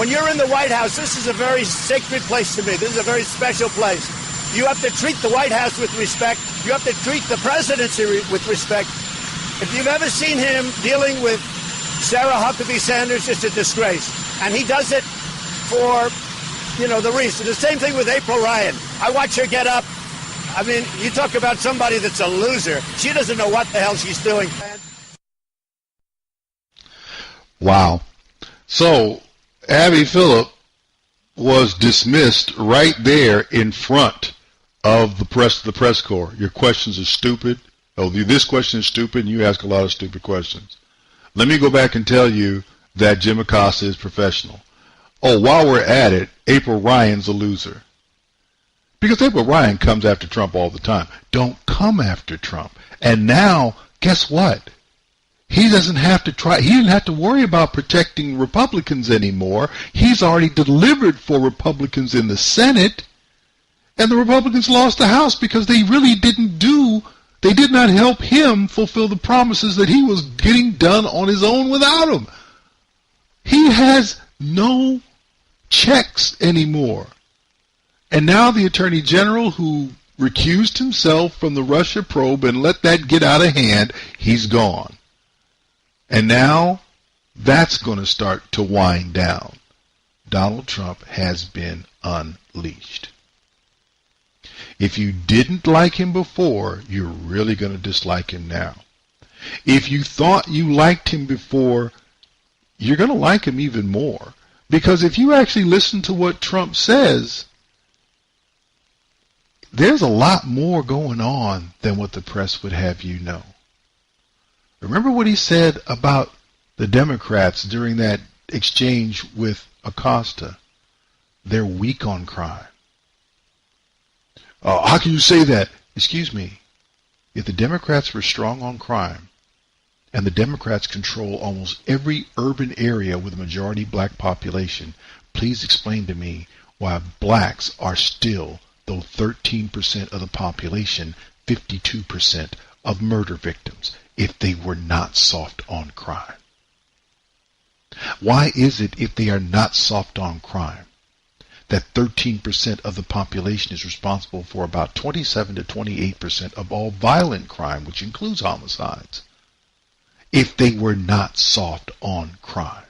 When you're in the White House, this is a very sacred place to me. This is a very special place. You have to treat the White House with respect. You have to treat the presidency with respect. If you've ever seen him dealing with Sarah Huckabee Sanders, it's a disgrace. And he does it for, the reason. The same thing with April Ryan. I watch her get up. I mean, you talk about somebody that's a loser. She doesn't know what the hell she's doing. Wow. So, Abby Phillip was dismissed right there in front of the press corps. Your questions are stupid. Oh, this question is stupid, and you ask a lot of stupid questions. Let me go back and tell you that Jim Acosta is professional. Oh, while we're at it, April Ryan's a loser. Because April Ryan comes after Trump all the time. Don't come after Trump. And now, guess what? He doesn't have to try. He didn't have to worry about protecting Republicans anymore. He's already delivered for Republicans in the Senate. And the Republicans lost the House because they really they did not help him fulfill the promises that he was getting done on his own without him. He has no checks anymore. And now the Attorney General, who recused himself from the Russia probe and let that get out of hand, he's gone. And now that's going to start to wind down. Donald Trump has been unleashed. If you didn't like him before, you're really going to dislike him now. If you thought you liked him before, you're going to like him even more. Because if you actually listen to what Trump says, there's a lot more going on than what the press would have you know. Remember what he said about the Democrats during that exchange with Acosta? They're weak on crime. How can you say that? Excuse me. If the Democrats were strong on crime, and the Democrats control almost every urban area with a majority black population, please explain to me why blacks are still, though 13% of the population, 52% of murder victims, if they were not soft on crime. Why is it, if they are not soft on crime, that 13% of the population is responsible for about 27 to 28% of all violent crime, which includes homicides, if they were not soft on crime?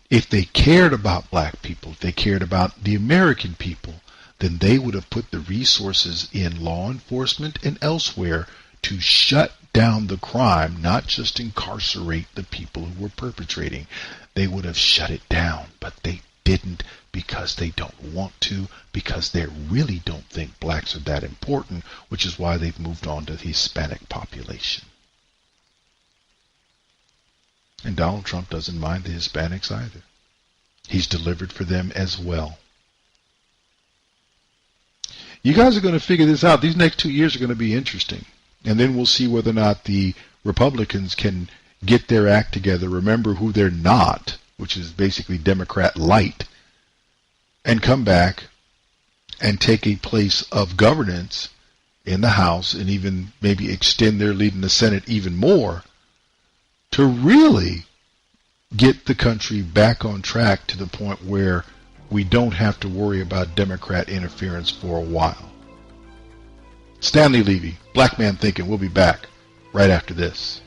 If they cared about black people, if they cared about the American people, then they would have put the resources in law enforcement and elsewhere to shut down the crime, not just incarcerate the people who were perpetrating. They would have shut it down, but they didn't, because they don't want to, because they really don't think blacks are that important, which is why they've moved on to the Hispanic population. And Donald Trump doesn't mind the Hispanics either. He's delivered for them as well. You guys are going to figure this out. These next 2 years are going to be interesting. And then we'll see whether or not the Republicans can get their act together, remember who they're not, which is basically Democrat light, and come back and take a place of governance in the House and even maybe extend their lead in the Senate even more to really get the country back on track to the point where we don't have to worry about Democrat interference for a while. Stanley Levy, Black Man Thinkin'. We'll be back right after this.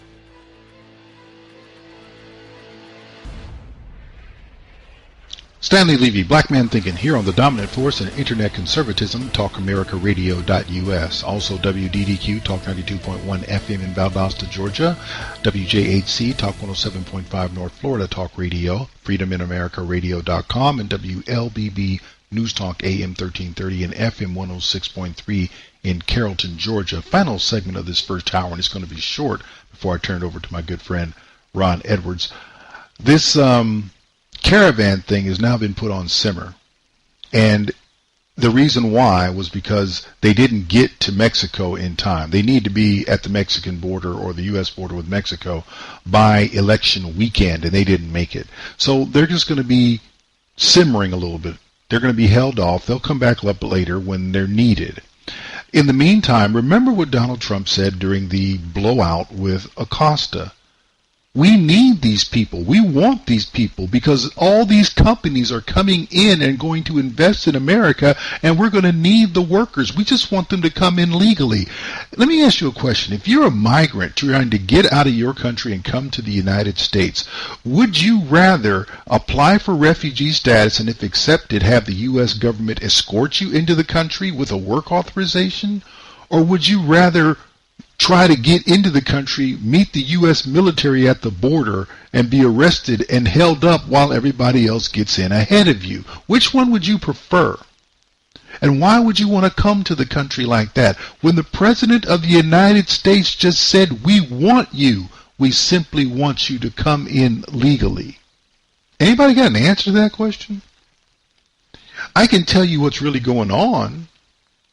Stanley Levy, Black Man Thinkin', here on the dominant force in Internet conservatism, TalkAmericaRadio.us. Also WDDQ, Talk 92.1 FM in Valdosta, Georgia. WJHC, Talk 107.5 North Florida, Talk Radio. FreedomInAmericaRadio.com. And WLBB News Talk AM 1330 and FM 106.3 in Carrollton, Georgia. Final segment of this first hour, and it's going to be short before I turn it over to my good friend Ron Edwards. This Caravan thing has now been put on simmer, and the reason why was because they didn't get to Mexico in time. They need to be at the Mexican border or the U.S. border with Mexico by election weekend, and they didn't make it. So they're just going to be simmering a little bit. They're going to be held off. They'll come back up later when they're needed. In the meantime, remember what Donald Trump said during the blowout with Acosta. We need these people. We want these people because all these companies are coming in and going to invest in America, and we're going to need the workers. We just want them to come in legally. Let me ask you a question. If you're a migrant trying to get out of your country and come to the United States, would you rather apply for refugee status and, if accepted, have the U.S. government escort you into the country with a work authorization? Or would you rather try to get into the country, meet the U.S. military at the border, and be arrested and held up while everybody else gets in ahead of you? Which one would you prefer? And why would you want to come to the country like that when the President of the United States just said, we want you, we simply want you to come in legally? Anybody got an answer to that question? I can tell you what's really going on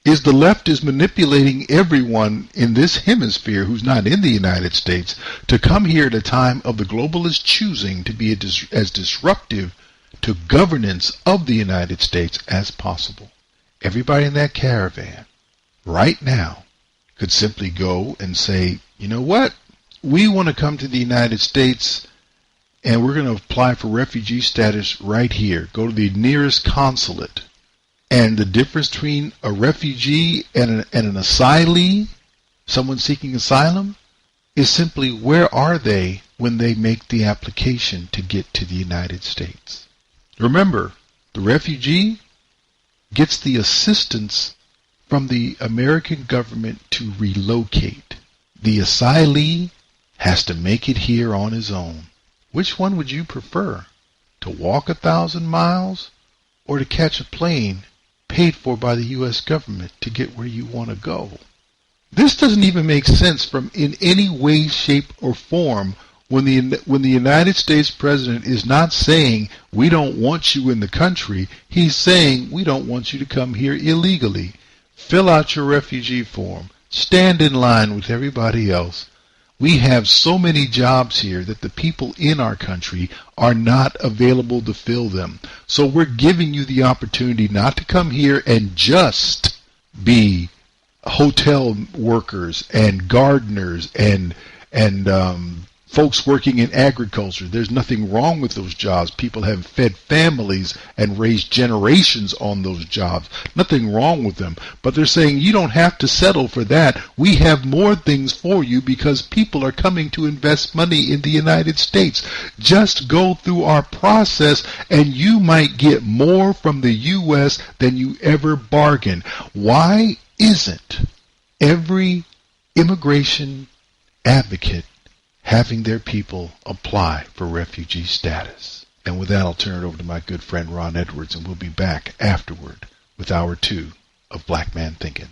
is the left is manipulating everyone in this hemisphere who's not in the United States to come here at a time of the globalists choosing to be as disruptive to governance of the United States as possible. Everybody in that caravan right now could simply go and say, you know what? We want to come to the United States and we're going to apply for refugee status right here. Go to the nearest consulate. And the difference between a refugee and an asylee, someone seeking asylum, is simply where are they when they make the application to get to the United States. Remember, the refugee gets the assistance from the American government to relocate. The asylee has to make it here on his own. Which one would you prefer? To walk 1,000 miles or to catch a plane paid for by the U.S. government to get where you want to go? This doesn't even make sense from in any way, shape, or form when the United States President is not saying we don't want you in the country. He's saying we don't want you to come here illegally. Fill out your refugee form. Stand in line with everybody else. We have so many jobs here that the people in our country are not available to fill them. So we're giving you the opportunity not to come here and just be hotel workers and gardeners and folks working in agriculture. There's nothing wrong with those jobs. People have fed families and raised generations on those jobs. Nothing wrong with them. But they're saying you don't have to settle for that. We have more things for you because people are coming to invest money in the United States. Just go through our process and you might get more from the U.S. than you ever bargained. Why isn't every immigration advocate having their people apply for refugee status? And with that, I'll turn it over to my good friend Ron Edwards, and we'll be back afterward with Hour 2 of Black Man Thinkin'.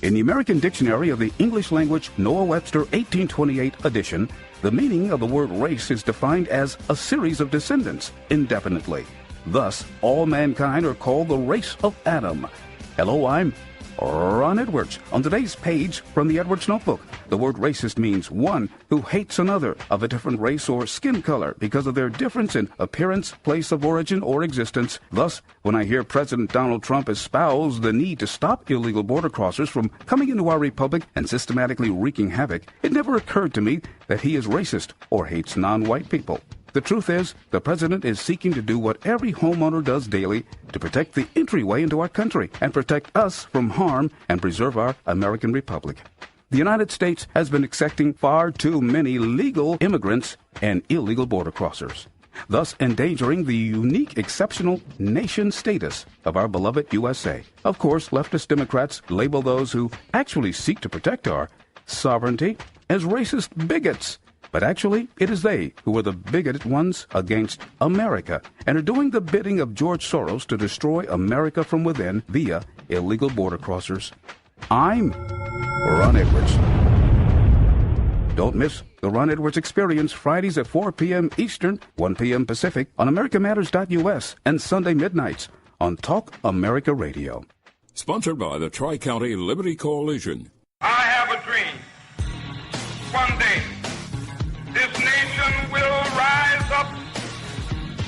In the American Dictionary of the English Language, Noah Webster 1828 edition, the meaning of the word race is defined as a series of descendants, indefinitely. Thus, all mankind are called the race of Adam. Hello, I'm Ron Edwards. On today's page from the Edwards Notebook, the word racist means one who hates another of a different race or skin color because of their difference in appearance, place of origin, or existence. Thus, when I hear President Donald Trump espouse the need to stop illegal border crossers from coming into our republic and systematically wreaking havoc, it never occurred to me that he is racist or hates non-white people. The truth is, the president is seeking to do what every homeowner does daily to protect the entryway into our country and protect us from harm and preserve our American republic. The United States has been accepting far too many legal immigrants and illegal border crossers, thus endangering the unique, exceptional nation status of our beloved USA. Of course, leftist Democrats label those who actually seek to protect our sovereignty as racist bigots. But actually, it is they who are the bigoted ones against America and are doing the bidding of George Soros to destroy America from within via illegal border crossers. I'm Ron Edwards. Don't miss the Ron Edwards Experience Fridays at 4 p.m. Eastern, 1 p.m. Pacific on AmericaMatters.us and Sunday midnights on Talk America Radio. Sponsored by the Tri-County Liberty Coalition. I have a dream. One day, this nation will rise up,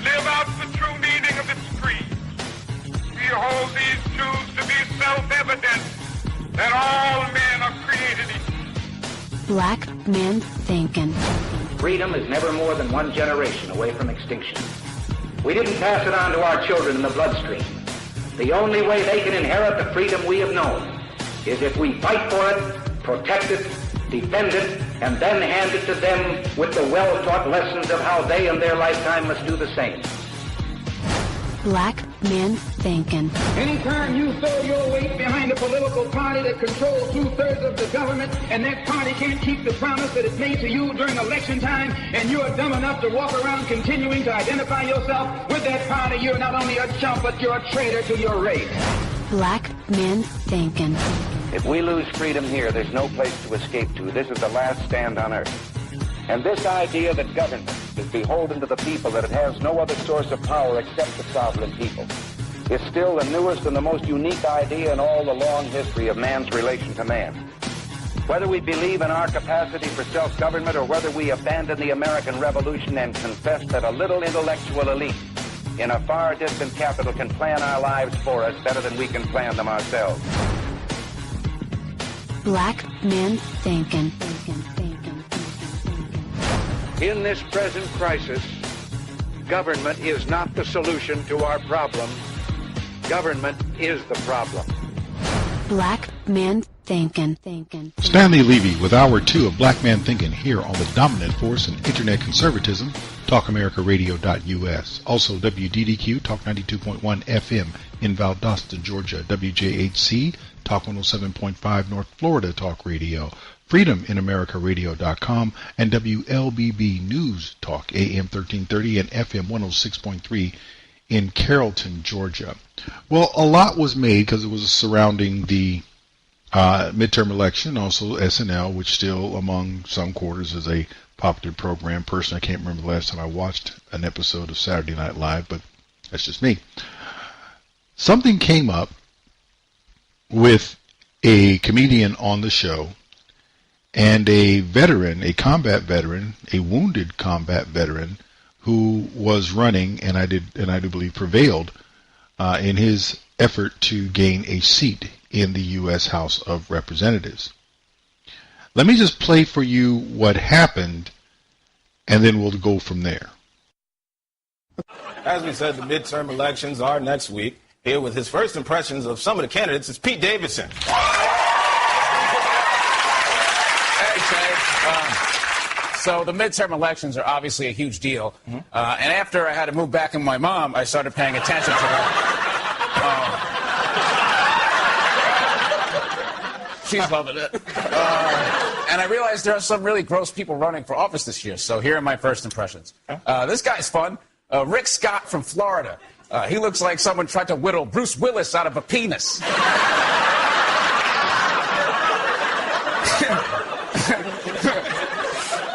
live out the true meaning of its creed. We hold these truths to be self-evident, that all men are created equal. Black Man Thinkin. Freedom is never more than one generation away from extinction. We didn't pass it on to our children in the bloodstream. The only way they can inherit the freedom we have known is if we fight for it, protect it, defend it, and then hand it to them with the well-taught lessons of how they in their lifetime must do the same. Black Man Thinkin. Anytime you throw your weight behind a political party that controls 2/3 of the government, and that party can't keep the promise that it made to you during election time, and you're dumb enough to walk around continuing to identify yourself with that party, you're not only a chump, but you're a traitor to your race. Black Man Thinkin. If we lose freedom here, there's no place to escape to. This is the last stand on earth. And this idea that government is beholden to the people, that it has no other source of power except the sovereign people, is still the newest and the most unique idea in all the long history of man's relation to man. Whether we believe in our capacity for self-government or whether we abandon the American Revolution and confess that a little intellectual elite in a far distant capital can plan our lives for us better than we can plan them ourselves. Black Man Thinkin. In this present crisis, government is not the solution to our problem. Government is the problem. Black Man Thinkin. Stanley Levy with Hour 2 of Black Man Thinkin here on the dominant force in Internet conservatism, TalkAmericaRadio.us. Also WDDQ, Talk 92.1 FM in Valdosta, Georgia. WJHC, Talk 107.5 North Florida Talk Radio. FreedomInAmericaRadio.com and WLBB News Talk, AM 1330 and FM 106.3 in Carrollton, Georgia. Well, a lot was made because it was surrounding the midterm election, also SNL, which still among some quarters is a popular program. Personally, I can't remember the last time I watched an episode of Saturday Night Live, but that's just me. Something came up with a comedian on the show and a veteran, a combat veteran, a wounded combat veteran who was running, and I do believe prevailed in his effort to gain a seat in the U.S. House of Representatives. Let me just play for you what happened, and then we'll go from there. As we said, the midterm elections are next week. Here with his first impressions of some of the candidates is Pete Davidson. So the midterm elections are obviously a huge deal. And after I had to move back in with my mom, I started paying attention to that. She's loving it. And I realized there are some really gross people running for office this year. So here are my first impressions. This guy's fun. Rick Scott from Florida. He looks like someone tried to whittle Bruce Willis out of a penis.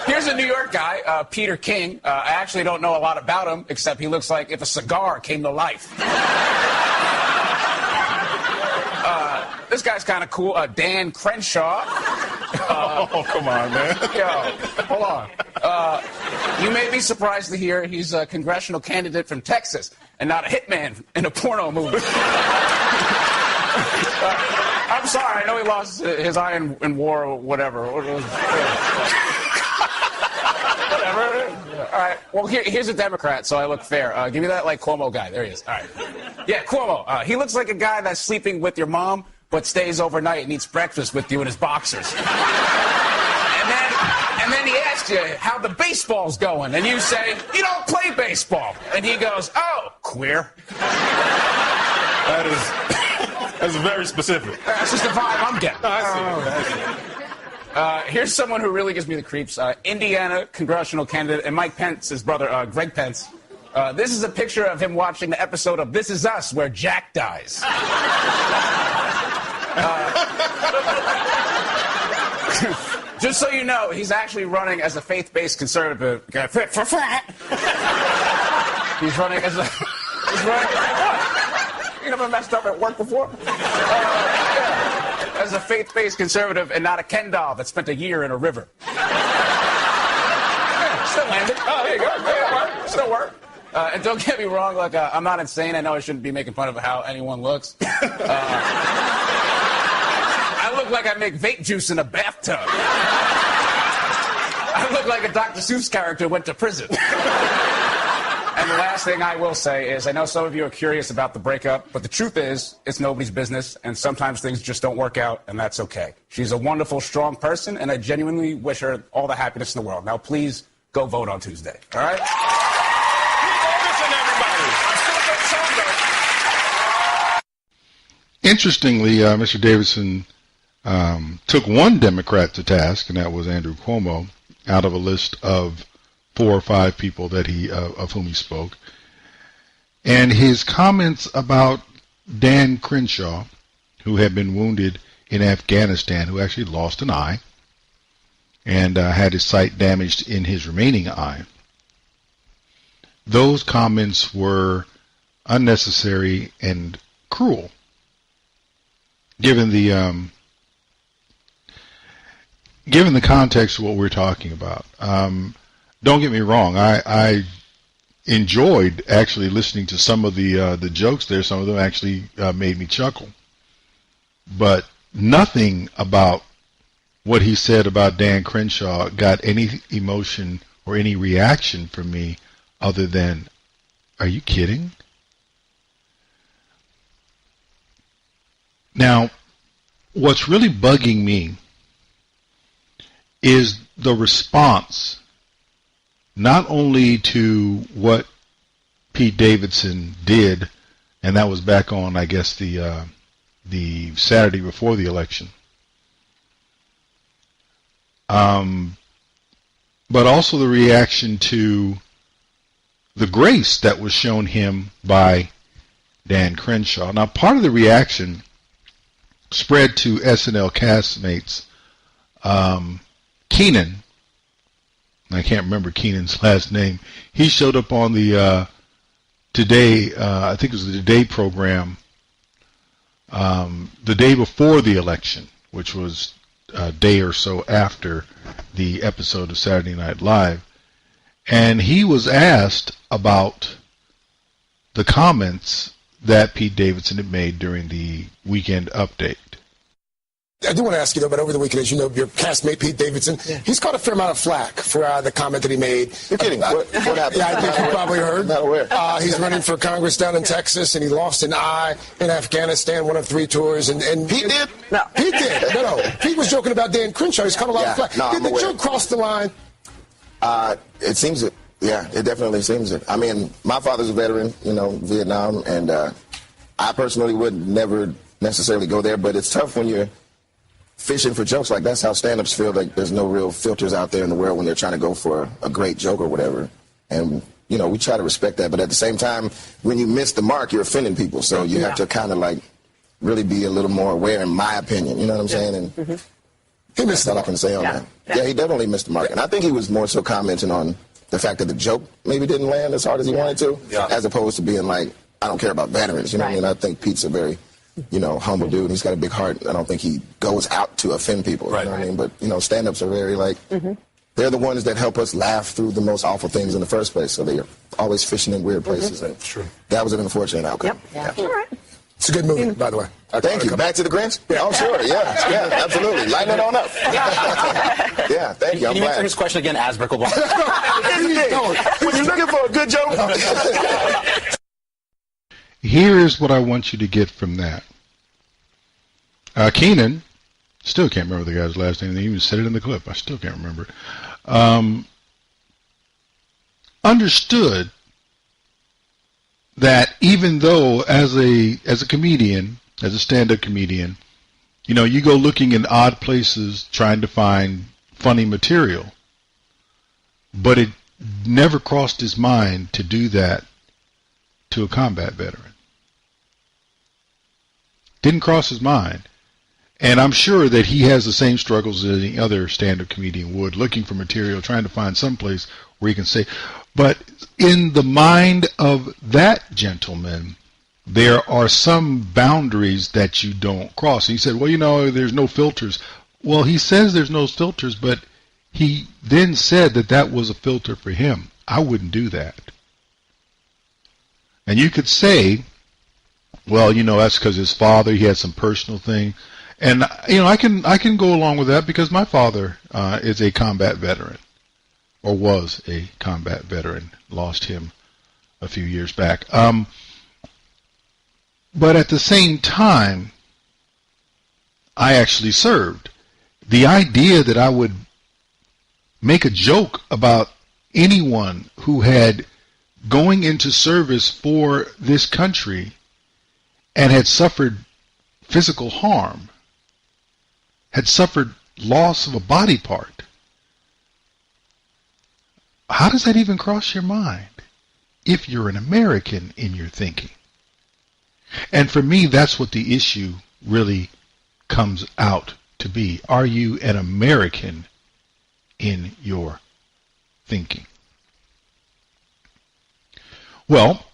Here's a New York guy, Peter King. I actually don't know a lot about him, except he looks like if a cigar came to life. This guy's kind of cool, Dan Crenshaw. Oh, come on, man. Yo, hold on. You may be surprised to hear he's a congressional candidate from Texas and not a hitman in a porno movie. I'm sorry, I know he lost his eye in war or whatever. Whatever. All right. Well, here's a Democrat, so I look fair. Give me that, like, Cuomo guy. There he is. All right. Yeah, Cuomo. He looks like a guy that's sleeping with your mom, but stays overnight and eats breakfast with you in his boxers. And then he asks you how the baseball's going, and you say, you don't play baseball. And he goes, oh, queer. That's very specific. That's just the vibe I'm getting. I see. Here's someone who really gives me the creeps. Indiana congressional candidate and Mike Pence's brother, Greg Pence. This is a picture of him watching the episode of This Is Us where Jack dies. Just so you know, he's actually running as a faith-based conservative. He's running as a... He's running... What? You never messed up at work before? As a faith-based conservative and not a Ken doll that spent a year in a river. Yeah, still landed. Oh, there you go. Yeah, still work. And don't get me wrong, like, I'm not insane. I know I shouldn't be making fun of how anyone looks. I look like I make vape juice in a bathtub. like a Dr. Seuss character who went to prison. And the last thing I will say is, I know some of you are curious about the breakup, but the truth is, it's nobody's business, and sometimes things just don't work out, and that's okay. She's a wonderful, strong person, and I genuinely wish her all the happiness in the world. Now, please go vote on Tuesday, all right? Interestingly, Mr. Davidson took one Democrat to task, and that was Andrew Cuomo, out of a list of 4 or 5 people that of whom he spoke. And his comments about Dan Crenshaw, who had been wounded in Afghanistan, who actually lost an eye and had his sight damaged in his remaining eye, those comments were unnecessary and cruel, given the context of what we're talking about. Don't get me wrong. I enjoyed actually listening to some of the jokes there. Some of them actually made me chuckle. But nothing about what he said about Dan Crenshaw got any emotion or any reaction from me other than, are you kidding? Now, what's really bugging me is the response, not only to what Pete Davidson did, and that was back on, I guess, the Saturday before the election, but also the reaction to the grace that was shown him by Dan Crenshaw. Now, part of the reaction spread to SNL castmates. Keenan, I can't remember Keenan's last name, he showed up on the Today, I think it was the Today program, the day before the election, which was a day or so after the episode of Saturday Night Live, and he was asked about the comments that Pete Davidson had made during the weekend update. I do want to ask you, though, but over the weekend, as you know, your castmate, Pete Davidson, he's caught a fair amount of flack for the comment that he made. You're kidding. What happened? Yeah, I think you probably heard. Not aware. He's running for Congress down in Texas, and he lost an eye in Afghanistan, one of 3 tours. And Pete did? No. Pete did. No. Pete was joking about Dan Crenshaw. He's caught a lot of flack. No, did the joke cross the line? It seems it. Yeah, it definitely seems it. I mean, my father's a veteran, Vietnam, and I personally would never necessarily go there, but it's tough when you're fishing for jokes. Like, that's how stand-ups feel. Like, there's no real filters out there in the world when they're trying to go for a great joke or whatever. And, we try to respect that. But at the same time, when you miss the mark, you're offending people. So you have to kind of, like, really be a little more aware, in my opinion. You know what I'm saying? And he missed that's all I can say on that. Yeah, he definitely missed the mark. And I think he was more so commenting on the fact that the joke maybe didn't land as hard as he wanted to, as opposed to being like, I don't care about veterans. You know what I mean? I think Pete's a very humble dude. He's got a big heart. I don't think he goes out to offend people. You know what I mean? But, stand-ups are very, like, they're the ones that help us laugh through the most awful things in the first place. So they're always fishing in weird places. And that was an unfortunate outcome. All right. It's a good movie, by the way. Thank you. Back to the Grinch? Yeah. Oh, sure. Yeah, absolutely. Lighten it on up. Yeah, thank you. Can you answer his question again as Bricklebaum? When you're looking for a good joke. Here is what I want you to get from that. Keenan, still can't remember the guy's last name. They even said it in the clip. I still can't remember. Understood that even though as a comedian, as a stand-up comedian, you go looking in odd places trying to find funny material, but it never crossed his mind to do that to a combat veteran. Didn't cross his mind. And I'm sure that he has the same struggles as any other stand-up comedian would, looking for material, trying to find some place where he can say. But in the mind of that gentleman, there are some boundaries that you don't cross. He said, well, there's no filters. Well, he says there's no filters, but he then said that was a filter for him. I wouldn't do that. And you could say, well, that's because his father, he had some personal thing. And, I can go along with that because my father is a combat veteran. or was a combat veteran. Lost him a few years back. But at the same time, I actually served. The idea that I would make a joke about anyone who had going into service for this country and had suffered physical harm, had suffered loss of a body part. How does that even cross your mind if you're an American in your thinking? And for me, that's what the issue really comes out to be. Are you an American in your thinking? Well,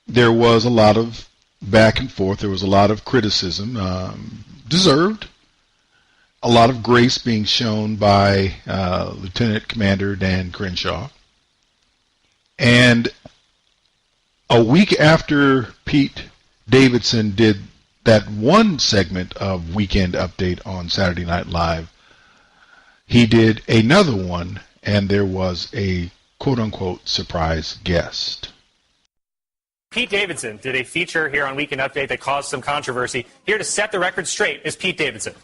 there was a lot of back and forth. There was a lot of criticism, deserved. A lot of grace being shown by Lieutenant Commander Dan Crenshaw. And a week after Pete Davidson did that one segment of Weekend Update on Saturday Night Live, he did another one, and there was a quote-unquote surprise guest. Pete Davidson did a feature here on Weekend Update that caused some controversy. Here to set the record straight is Pete Davidson.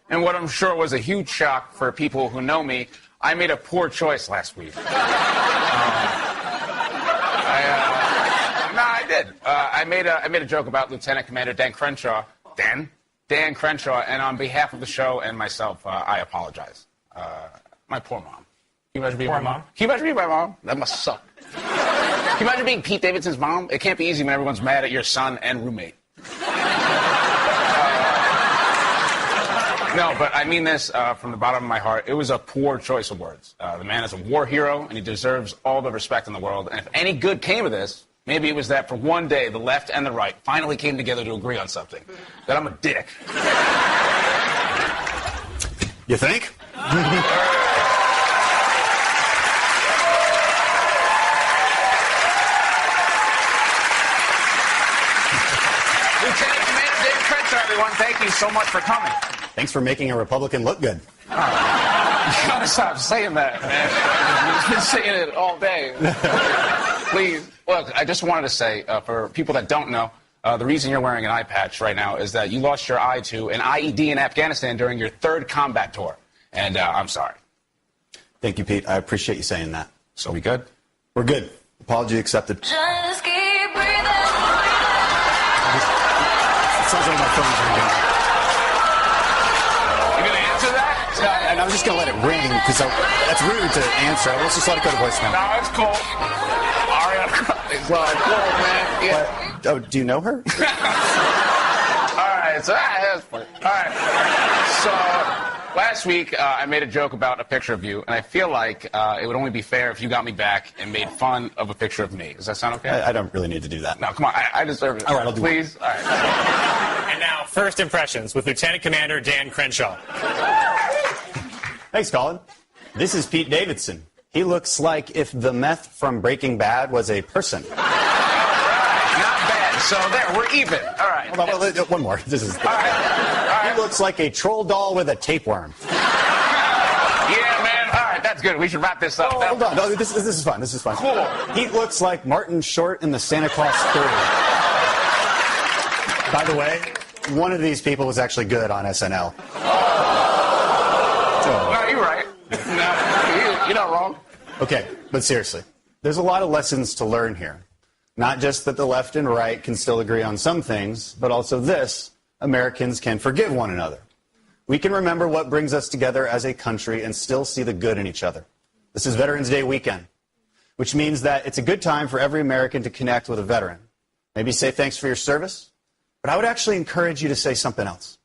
And what I'm sure was a huge shock for people who know me, I made a poor choice last week. I did. I made a joke about Lieutenant Commander Dan Crenshaw. Dan Crenshaw, and on behalf of the show and myself, I apologize. My poor mom. Can you imagine being my mom? Can you imagine being my mom? That must suck. Can you imagine being Pete Davidson's mom? It can't be easy when everyone's mad at your son and roommate. No, but I mean this from the bottom of my heart. It was a poor choice of words. The man is a war hero, and he deserves all the respect in the world. And if any good came of this, maybe it was that for one day, the left and the right finally came together to agree on something. That I'm a dick. You think? Lieutenant Commander Dan Crenshaw, everyone, thank you so much for coming. Thanks for making a Republican look good. You gotta stop saying that, man. You've been saying it all day. Please. Look, I just wanted to say, for people that don't know, the reason you're wearing an eye patch right now is that you lost your eye to an IED in Afghanistan during your third combat tour. And I'm sorry. Thank you, Pete. I appreciate you saying that. So we good? We're good. Apology accepted. Just keep breathing. It sounds like my phone's ringing. You gonna answer that? And I was just gonna let it ring because that's rude to answer. Let's just let it go to voicemail. No, it's cool. Well, cool, man. Yeah. Oh, do you know her? All right, so that's funny. All right. So last week I made a joke about a picture of you, and I feel like it would only be fair if you got me back and made fun of a picture of me. Does that sound okay? I don't really need to do that. No, come on. I deserve it. All right, I'll do it. Please. All right. And now, first impressions with Lieutenant Commander Dan Crenshaw. Thanks, Colin. This is Pete Davidson. He looks like if the meth from Breaking Bad was a person. Not bad. So there, we're even. All right. Hold on, one more. This is. All right. He looks like a troll doll with a tapeworm. Yeah, man. All right, that's good. We should wrap this up. Hold on. No, this is fun. This is fun. Cool. He looks like Martin Short in the Santa Claus Story. By the way, one of these people was actually good on SNL. No, you're right. No, you're not wrong. Okay, but seriously, there's a lot of lessons to learn here. Not just that the left and right can still agree on some things, but also this: Americans can forgive one another. We can remember what brings us together as a country and still see the good in each other. This is Veterans Day weekend, which means that it's a good time for every American to connect with a veteran. Maybe say thanks for your service, but I would actually encourage you to say something else.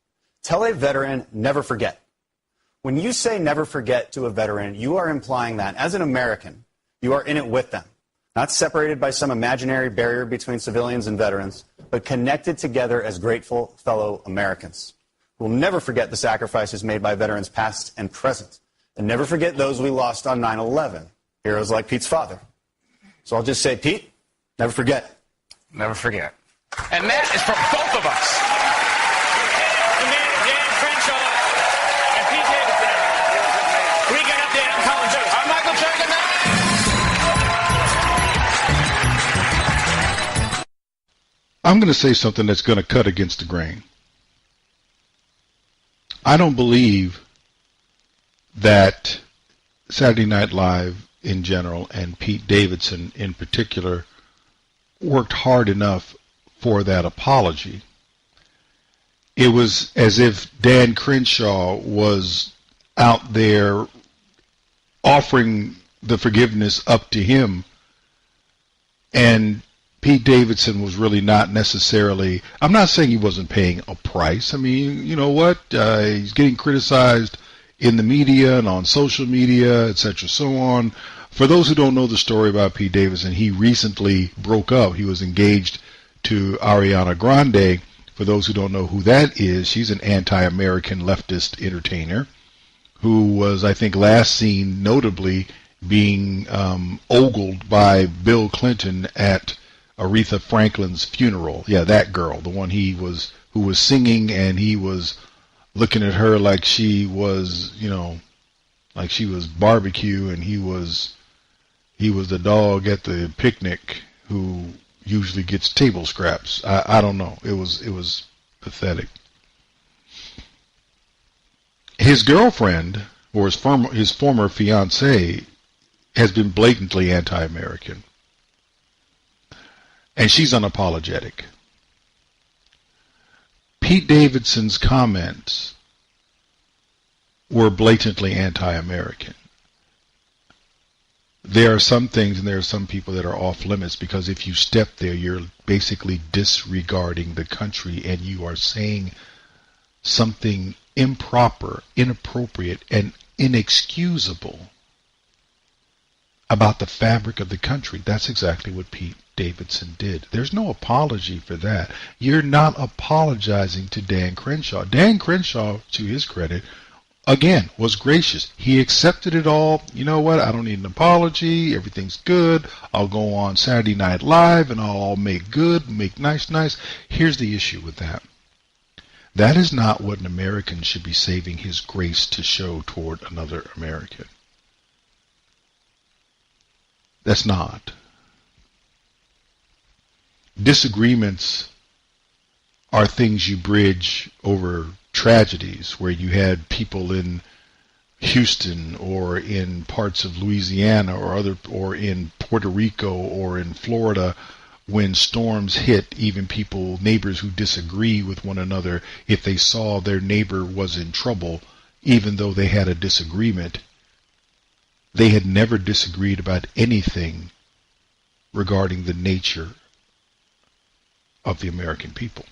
Tell a veteran, never forget. When you say never forget to a veteran, you are implying that, as an American, you are in it with them. Not separated by some imaginary barrier between civilians and veterans, but connected together as grateful fellow Americans. We'll never forget the sacrifices made by veterans past and present, and never forget those we lost on 9/11, heroes like Pete's father. So I'll just say, Pete, never forget. Never forget. And that is from both of us. I'm going to say something that's going to cut against the grain. I don't believe that Saturday Night Live in general and Pete Davidson in particular worked hard enough for that apology. It was as if Dan Crenshaw was out there offering the forgiveness up to him, and Pete Davidson was really not necessarily, I'm not saying he wasn't paying a price. I mean, you know what? He's getting criticized in the media and on social media, etc., so on. For those who don't know the story about Pete Davidson, he recently broke up. He was engaged to Ariana Grande. For those who don't know who that is, she's an anti-American leftist entertainer who was, I think, last seen notably being ogled by Bill Clinton at Aretha Franklin's funeral. Yeah, that girl, the one who was singing, and he was looking at her like she was, like she was barbecue, and he was the dog at the picnic who usually gets table scraps. I don't know. It was pathetic. His girlfriend, or his former fiancée, has been blatantly anti-American. And she's unapologetic. Pete Davidson's comments were blatantly anti-American. There are some things and there are some people that are off limits, because if you step there, you're basically disregarding the country and you are saying something improper, inappropriate, and inexcusable about the fabric of the country. That's exactly what Pete Davidson did. There's no apology for that. You're not apologizing to Dan Crenshaw. Dan Crenshaw, to his credit, again, was gracious. He accepted it all. You know what? I don't need an apology. Everything's good. I'll go on Saturday Night Live and I'll all make good, make nice. Here's the issue with that. That is not what an American should be saving his grace to show toward another American. That's not. Disagreements are things you bridge over tragedies, where you had people in Houston or in parts of Louisiana or in Puerto Rico or in Florida, when storms hit, even neighbors who disagree with one another, if they saw their neighbor was in trouble, even though they had a disagreement, they had never disagreed about anything regarding the nature of the American people.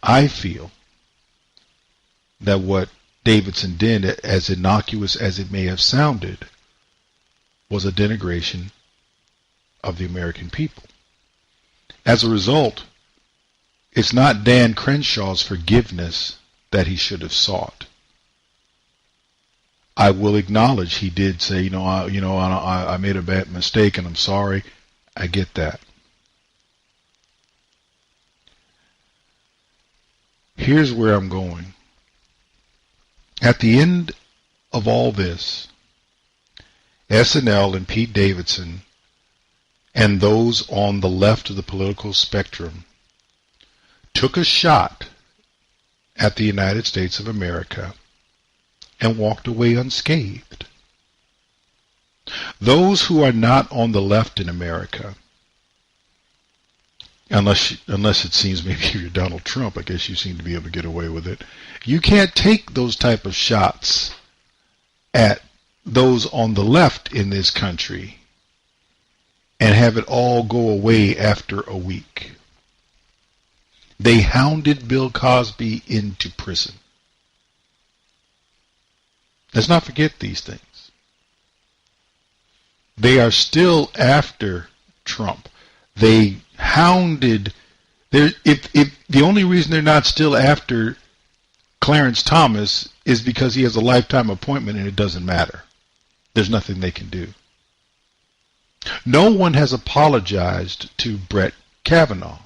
I feel that what Davidson did, as innocuous as it may have sounded, was a denigration of the American people. As a result, it's not Dan Crenshaw's forgiveness that he should have sought. I will acknowledge he did say, I made a bad mistake and I'm sorry. I get that. Here's where I'm going. At the end of all this, SNL and Pete Davidson and those on the left of the political spectrum took a shot at the United States of America and walked away unscathed. Those who are not on the left in America, unless it seems maybe you're Donald Trump, I guess you seem to be able to get away with it. You can't take those type of shots at those on the left in this country and have it all go away after a week. They hounded Bill Cosby into prison. Let's not forget these things. They are still after Trump. They hounded. If the only reason they're not still after Clarence Thomas is because he has a lifetime appointment and it doesn't matter. There's nothing they can do. No one has apologized to Brett Kavanaugh.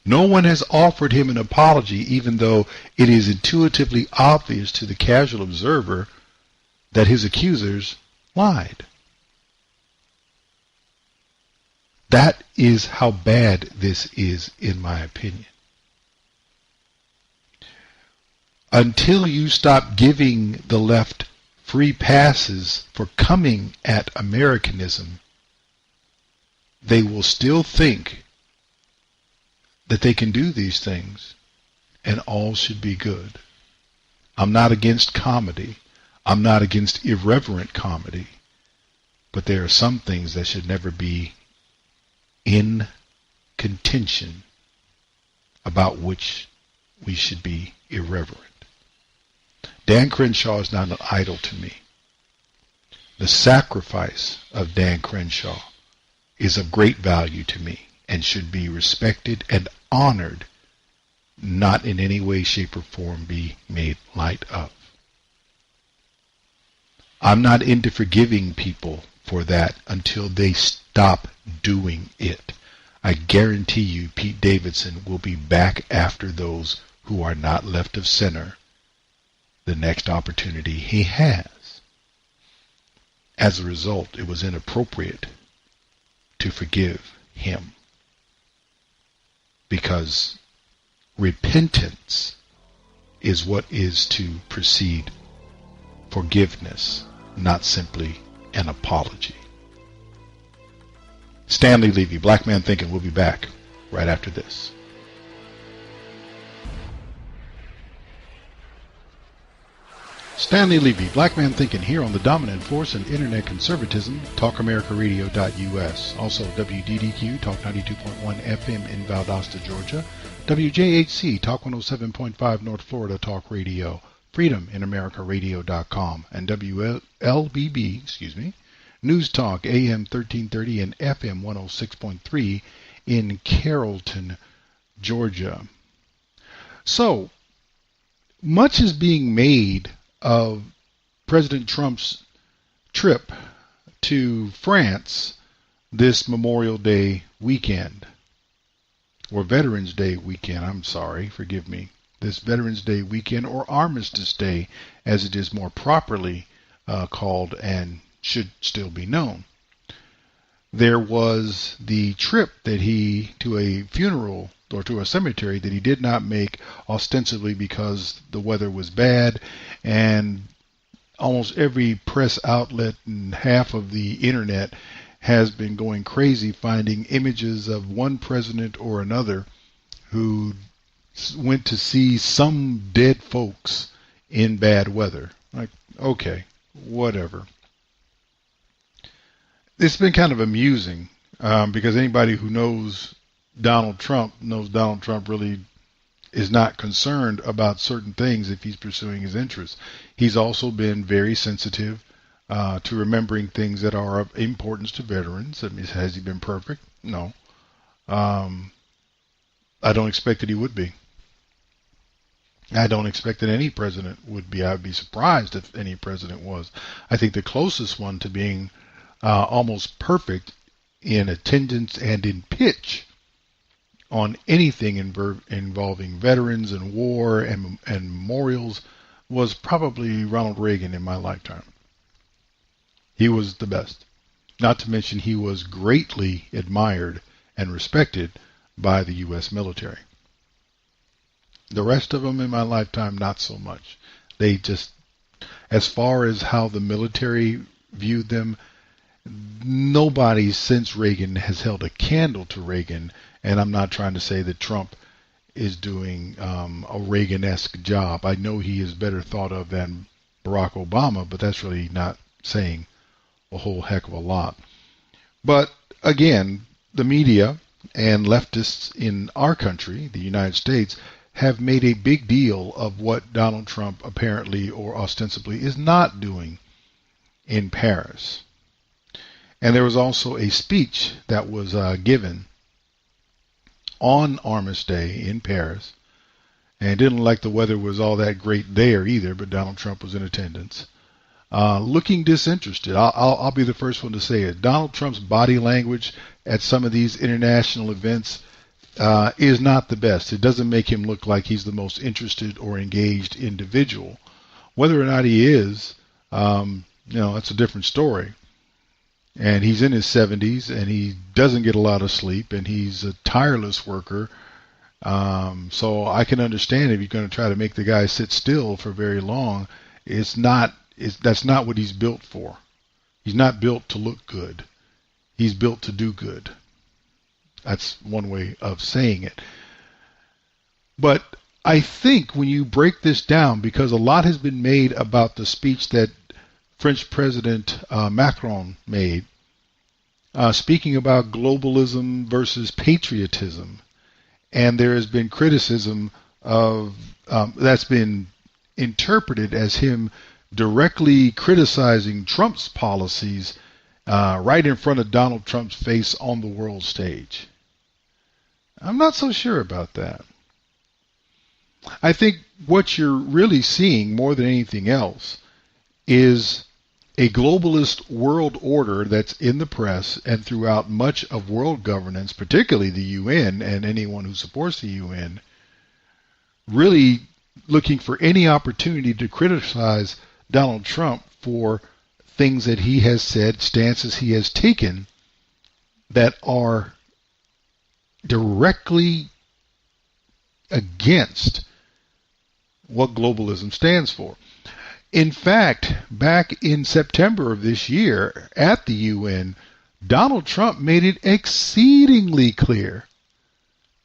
No one has offered him an apology, even though it is intuitively obvious to the casual observer that his accusers lied. That is how bad this is, in my opinion. Until you stop giving the left free passes for coming at Americanism, they will still think that they can do these things and all should be good. I'm not against comedy. I'm not against irreverent comedy. But there are some things that should never be in contention about which we should be irreverent. Dan Crenshaw is not an idol to me. The sacrifice of Dan Crenshaw is of great value to me and should be respected and honored, not in any way, shape, or form be made light of. I'm not into forgiving people for that until they stop doing it. I guarantee you Pete Davidson will be back after those who are not left of center the next opportunity he has. As a result, it was inappropriate to forgive him, because repentance is what is to precede forgiveness, not simply an apology. Stanley, Levy, Black Man Thinkin' will be back right after this. Stanley Levy, Black Man Thinkin' here on the dominant force in internet conservatism, TalkAmericaRadio.us. Also WDDQ, Talk 92.1 FM in Valdosta, Georgia. WJHC, Talk 107.5 North Florida Talk Radio. Freedom in AmericaRadio.com. And WLBB, News Talk, AM 1330 and FM 106.3 in Carrollton, Georgia. So, much is being made of President Trump's trip to France this Memorial Day weekend, or Veterans Day weekend, forgive me, this Veterans Day weekend, or Armistice Day, as it is more properly called and should still be known. There was the trip that he, to a funeral or to a cemetery that he did not make, ostensibly because the weather was bad, and almost every press outlet and half of the internet has been going crazy finding images of one president or another who went to see some dead folks in bad weather. Like, okay, whatever. It's been kind of amusing because anybody who knows Donald Trump really is not concerned about certain things if he's pursuing his interests. He's also been very sensitive to remembering things that are of importance to veterans. I mean, has he been perfect? No. I don't expect that he would be. I don't expect that any president would be. I would be surprised if any president was. I think the closest one to being almost perfect in attendance and in pitch on anything involving veterans and war and memorials was probably Ronald Reagan in my lifetime. He was the best. Not to mention he was greatly admired and respected by the U.S. military. The rest of them in my lifetime, not so much. They just, as far as how the military viewed them, nobody since Reagan has held a candle to Reagan. And I'm not trying to say that Trump is doing a Reagan-esque job. I know he is better thought of than Barack Obama, but that's really not saying a whole heck of a lot. But again, the media and leftists in our country, the United States, have made a big deal of what Donald Trump apparently or ostensibly is not doing in Paris. And there was also a speech that was given on Armistice Day in Paris, and it didn't look like the weather was all that great there either, but Donald Trump was in attendance, looking disinterested. I'll be the first one to say it. Donald Trump's body language at some of these international events is not the best. It doesn't make him look like he's the most interested or engaged individual. Whether or not he is, it's a different story. And he's in his 70s, and he doesn't get a lot of sleep, and he's a tireless worker. So I can understand if you're going to try to make the guy sit still for very long. That's not what he's built for. He's not built to look good. He's built to do good. That's one way of saying it. But I think when you break this down, because a lot has been made about the speech that French President Macron made, speaking about globalism versus patriotism. And there has been criticism of that's been interpreted as him directly criticizing Trump's policies right in front of Donald Trump's face on the world stage. I'm not so sure about that. I think what you're really seeing more than anything else is a globalist world order that's in the press and throughout much of world governance, particularly the UN and anyone who supports the UN, really looking for any opportunity to criticize Donald Trump for things that he has said, stances he has taken that are directly against what globalism stands for. In fact, back in September of this year at the UN, Donald Trump made it exceedingly clear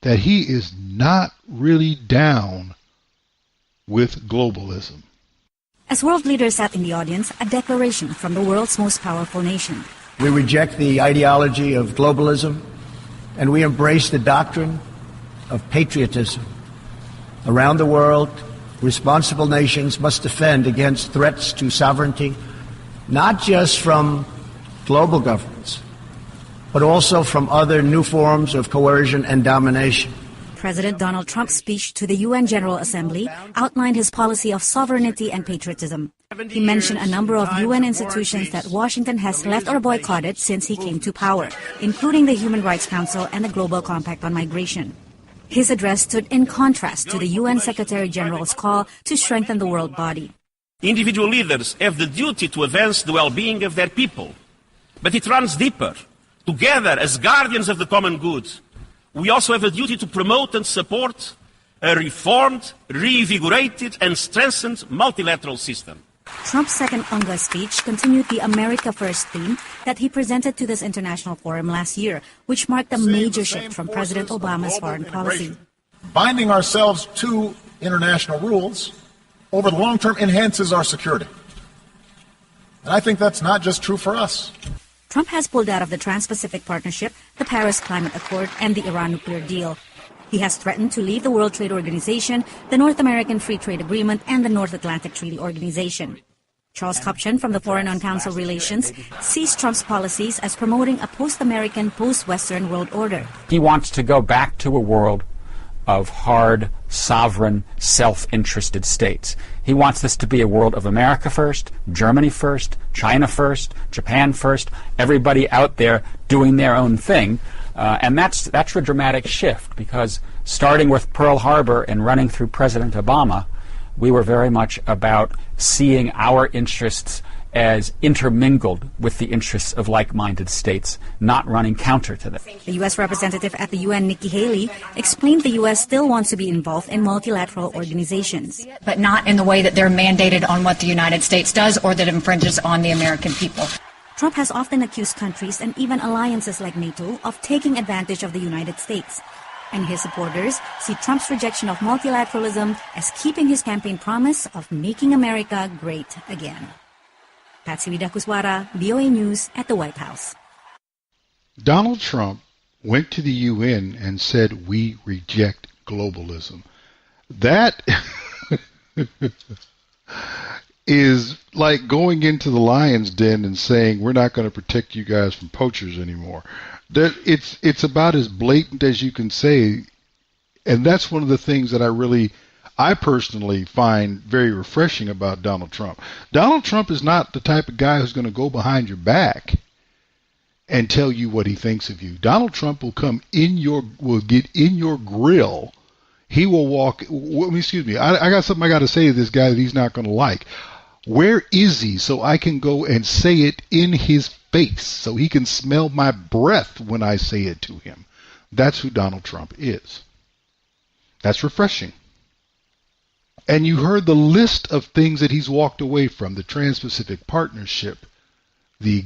that he is not really down with globalism. As world leaders sat in the audience, a declaration from the world's most powerful nation. We reject the ideology of globalism, and we embrace the doctrine of patriotism. Around the world, responsible nations must defend against threats to sovereignty, not just from global governments, but also from other new forms of coercion and domination. President Donald Trump's speech to the UN General Assembly outlined his policy of sovereignty and patriotism. He mentioned a number of UN institutions that Washington has left or boycotted since he came to power, including the Human Rights Council and the Global Compact on Migration. His address stood in contrast to the UN Secretary General's call to strengthen the world body. Individual leaders have the duty to advance the well-being of their people, but it runs deeper. Together, as guardians of the common good, we also have a duty to promote and support a reformed, reinvigorated, and strengthened multilateral system. Trump's second UNGA speech continued the America First theme that he presented to this international forum last year, which marked a major shift from President Obama's foreign policy. Binding ourselves to international rules over the long term enhances our security. And I think that's not just true for us. Trump has pulled out of the Trans-Pacific Partnership, the Paris Climate Accord, and the Iran nuclear deal. He has threatened to leave the World Trade Organization, the North American Free Trade Agreement, and the North Atlantic Treaty Organization. Charles Kupchan from the Foreign on Council Relations sees Trump's policies as promoting a post-American, post-Western world order. He wants to go back to a world of hard, sovereign, self-interested states. He wants this to be a world of America first, Germany first, China first, Japan first, everybody out there doing their own thing. And that's a dramatic shift, because starting with Pearl Harbor and running through President Obama, we were very much about seeing our interests as intermingled with the interests of like-minded states, not running counter to them. The U.S. representative at the UN, Nikki Haley, explained the U.S. still wants to be involved in multilateral organizations. But not in the way that they're mandated on what the United States does or that infringes on the American people. Trump has often accused countries and even alliances like NATO of taking advantage of the United States. And his supporters see Trump's rejection of multilateralism as keeping his campaign promise of making America great again. Patsy Vidakuswara, VOA News at the White House. Donald Trump went to the UN and said, "We reject globalism." That is like going into the lion's den and saying, "We're not going to protect you guys from poachers anymore." It's about as blatant as you can say, and that's one of the things that I personally find very refreshing about Donald Trump. Donald Trump is not the type of guy who's going to go behind your back and tell you what he thinks of you. Donald Trump will get in your grill. He will walk. Excuse me. I got something I got to say to this guy that he's not going to like. Where is he so I can go and say it in his face so he can smell my breath when I say it to him. That's who Donald Trump is. That's refreshing. And you heard the list of things that he's walked away from: the Trans-Pacific Partnership, the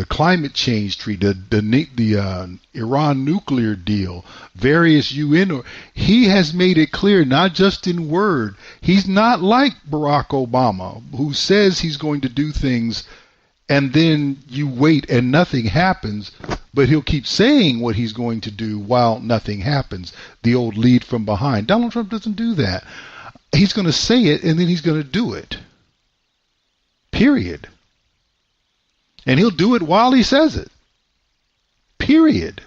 climate change treaty, the Iran nuclear deal, various UN. He has made it clear, not just in word. He's not like Barack Obama, who says he's going to do things and then you wait and nothing happens, but he'll keep saying what he's going to do while nothing happens. The old lead from behind. Donald Trump doesn't do that. He's going to say it and then he's going to do it. Period. And he'll do it while he says it. Period.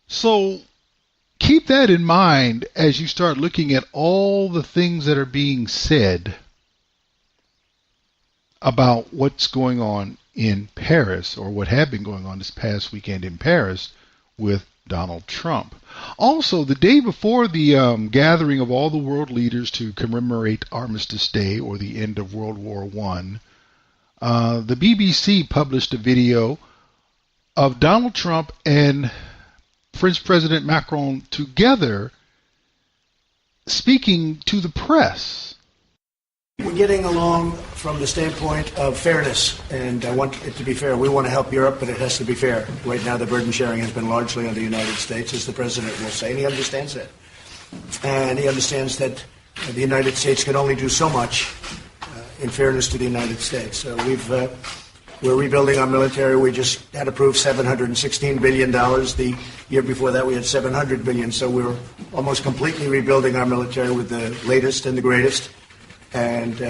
So keep that in mind as you start looking at all the things that are being said about what's going on in Paris, or what had been going on this past weekend in Paris with Donald Trump. Also, the day before the gathering of all the world leaders to commemorate Armistice Day, or the end of World War I, the BBC published a video of Donald Trump and French President Macron together speaking to the press. We're getting along from the standpoint of fairness, and I want it to be fair. We want to help Europe, but it has to be fair. Right now, the burden sharing has been largely on the United States, as the President will say, and he understands that. And he understands that the United States can only do so much in fairness to the United States. So we're rebuilding our military. We just had approved $716 billion. The year before that, we had $700 billion. So we're almost completely rebuilding our military with the latest and the greatest. And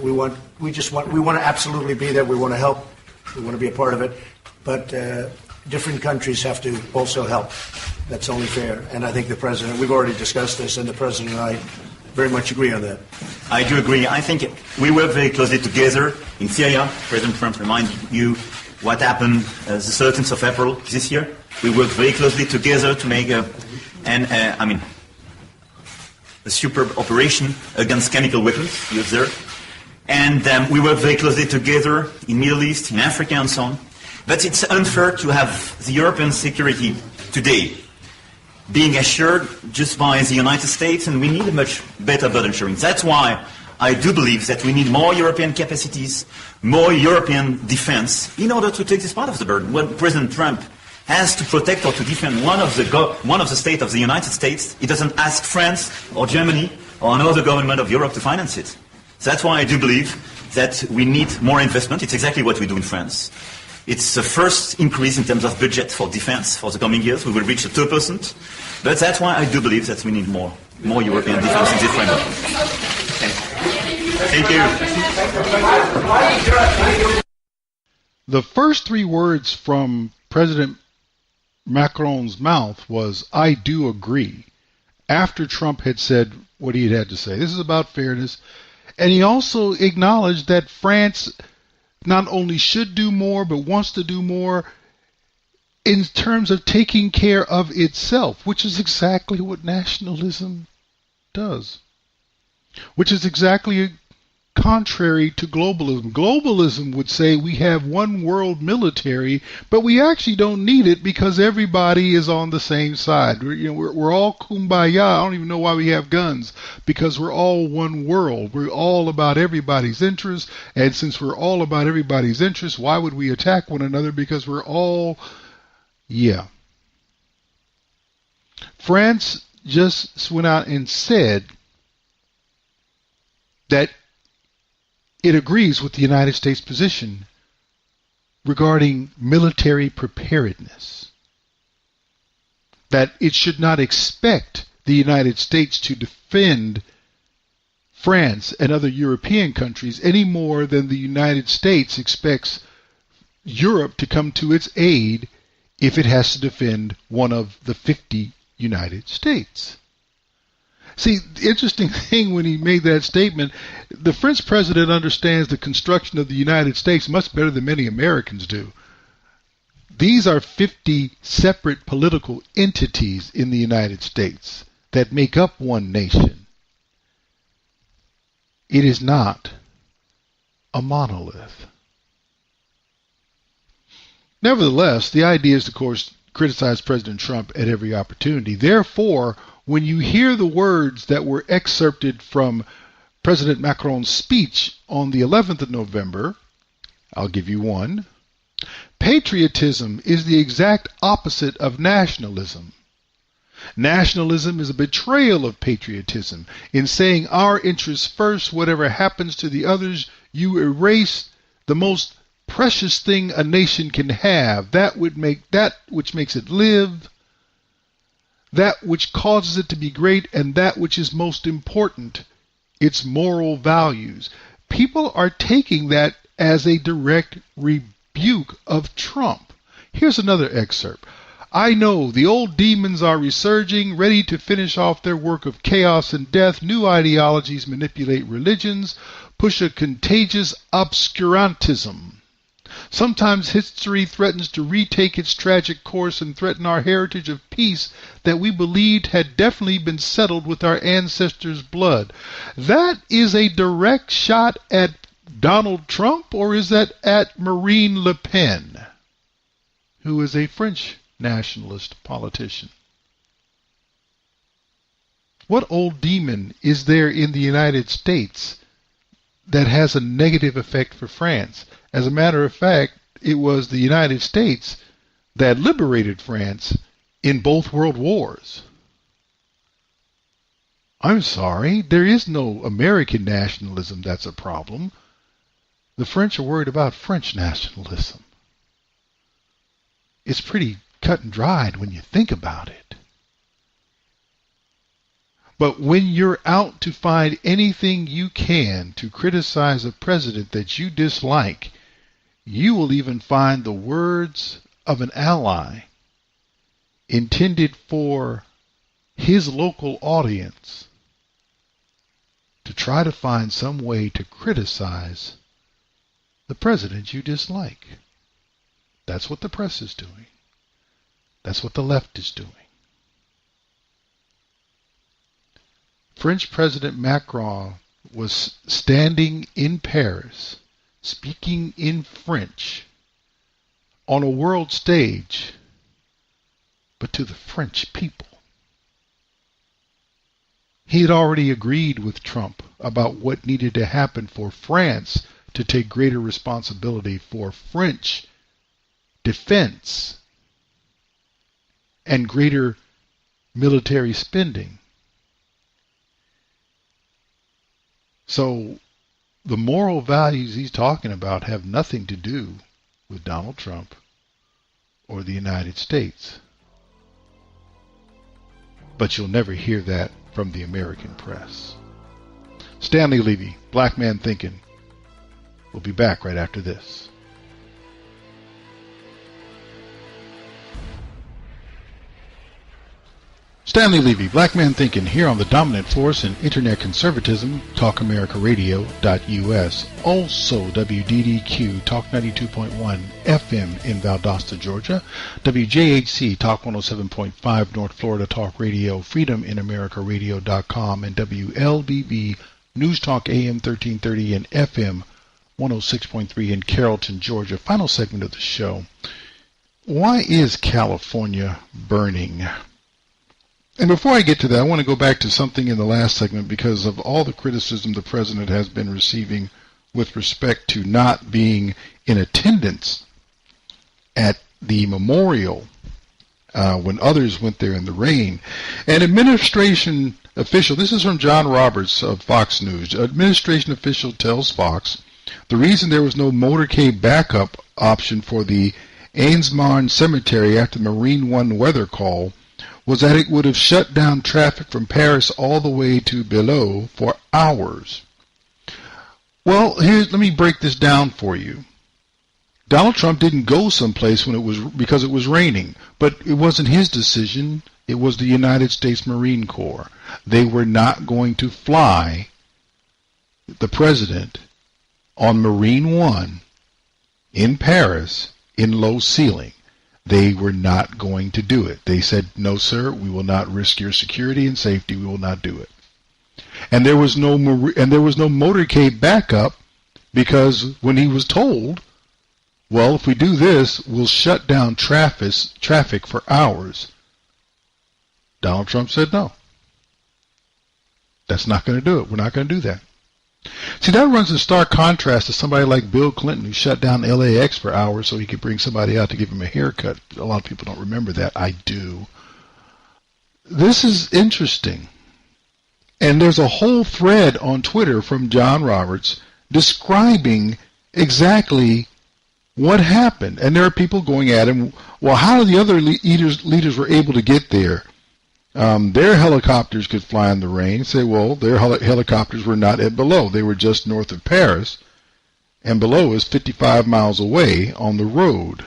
we want to absolutely be there. We want to help. We want to be a part of it. But different countries have to also help. That's only fair. And I think the President, we've already discussed this, and the President and I very much agree on that. I do agree. I think we work very closely together in Syria. President Trump reminded you what happened the 13th of April this year. We work very closely together to make a superb operation against chemical weapons used there. And we work very closely together in Middle East, in Africa, and so on. But it's unfair to have the European security today being assured just by the United States, and we need a much better burden sharing. That's why I do believe that we need more European capacities, more European defense, in order to take this part of the burden. When President Trump has to protect or to defend one of the states of the United States, he doesn't ask France or Germany or another government of Europe to finance it. So that's why I do believe that we need more investment. It's exactly what we do in France. It's the first increase in terms of budget for defense for the coming years. We will reach 2%. But that's why I do believe that we need more European defense in this framework. Thank you. The first three words from President Macron's mouth was, "I do agree," after Trump had said what he had to say. This is about fairness. And he also acknowledged that France not only should do more, but wants to do more in terms of taking care of itself, which is exactly what nationalism does, which is exactly contrary to globalism. Globalism would say we have one world military, but we actually don't need it because everybody is on the same side. We're all kumbaya. I don't even know why we have guns, because we're all one world. We're all about everybody's interests, and since we're all about everybody's interests, why would we attack one another? Because we're all, France just went out and said that it agrees with the United States position regarding military preparedness, that it should not expect the United States to defend France and other European countries any more than the United States expects Europe to come to its aid if it has to defend one of the 50 United States. See, the interesting thing when he made that statement, the French president understands the construction of the United States much better than many Americans do. These are 50 separate political entities in the United States that make up one nation. It is not a monolith. Nevertheless, the idea is, of course, criticize President Trump at every opportunity. Therefore, when you hear the words that were excerpted from President Macron's speech on the 11th of November, I'll give you one. Patriotism is the exact opposite of nationalism. Nationalism is a betrayal of patriotism. In saying our interests first, whatever happens to the others, you erase the most precious thing a nation can have, that which makes it live, that which causes it to be great, and that which is most important, its moral values. People are taking that as a direct rebuke of Trump. Here's another excerpt. I know the old demons are resurging, ready to finish off their work of chaos and death. New ideologies manipulate religions, push a contagious obscurantism. Sometimes history threatens to retake its tragic course and threaten our heritage of peace that we believed had definitely been settled with our ancestors' blood. That is a direct shot at Donald Trump, or is that at Marine Le Pen, who is a French nationalist politician? What old demon is there in the United States that has a negative effect for France? As a matter of fact, it was the United States that liberated France in both world wars. I'm sorry, there is no American nationalism that's a problem. The French are worried about French nationalism. It's pretty cut and dried when you think about it. But when you're out to find anything you can to criticize a president that you dislike, you will even find the words of an ally intended for his local audience to try to find some way to criticize the president you dislike. That's what the press is doing. That's what the left is doing. French President Macron was standing in Paris, speaking in French, on a world stage, but to the French people. He had already agreed with Trump about what needed to happen for France to take greater responsibility for French defense and greater military spending. So the moral values he's talking about have nothing to do with Donald Trump or the United States. But you'll never hear that from the American press. Stanley Levy, Black Man Thinkin'. We'll be back right after this. Stanley Levy, Black Man Thinkin', here on the dominant force in Internet conservatism, TalkAmericaRadio.us. Also WDDQ, Talk 92.1 FM in Valdosta, Georgia. WJHC, Talk 107.5 North Florida Talk Radio, FreedomInAmericaRadio.com, and WLBB, News Talk AM 1330 and FM 106.3 in Carrollton, Georgia. Final segment of the show. Why is California burning? And before I get to that, I want to go back to something in the last segment because of all the criticism the president has been receiving with respect to not being in attendance at the memorial when others went there in the rain. An administration official, this is from John Roberts of Fox News, administration official tells Fox the reason there was no motorcade backup option for the Ainsmarn Cemetery after the Marine One weather call was that it would have shut down traffic from Paris all the way to Belleau for hours. Well, let me break this down for you. Donald Trump didn't go someplace because it was raining, but it wasn't his decision. It was the United States Marine Corps. They were not going to fly the president on Marine One in Paris in low ceiling. They were not going to do it. They said, no, sir, we will not risk your security and safety. We will not do it. And there was no motorcade backup because when he was told well, if we do this, we'll shut down traffic for hours. Donald Trump said no. That's not going to do it. We're not going to do that. See, that runs in stark contrast to somebody like Bill Clinton, who shut down LAX for hours so he could bring somebody out to give him a haircut. A lot of people don't remember that. I do. This is interesting. And there's a whole thread on Twitter from John Roberts describing exactly what happened. And there are people going at him, well, how the other leaders were able to get there? Their helicopters could fly in the rain. Say, well, their helicopters were not at below. They were just north of Paris, and below is 55 miles away on the road.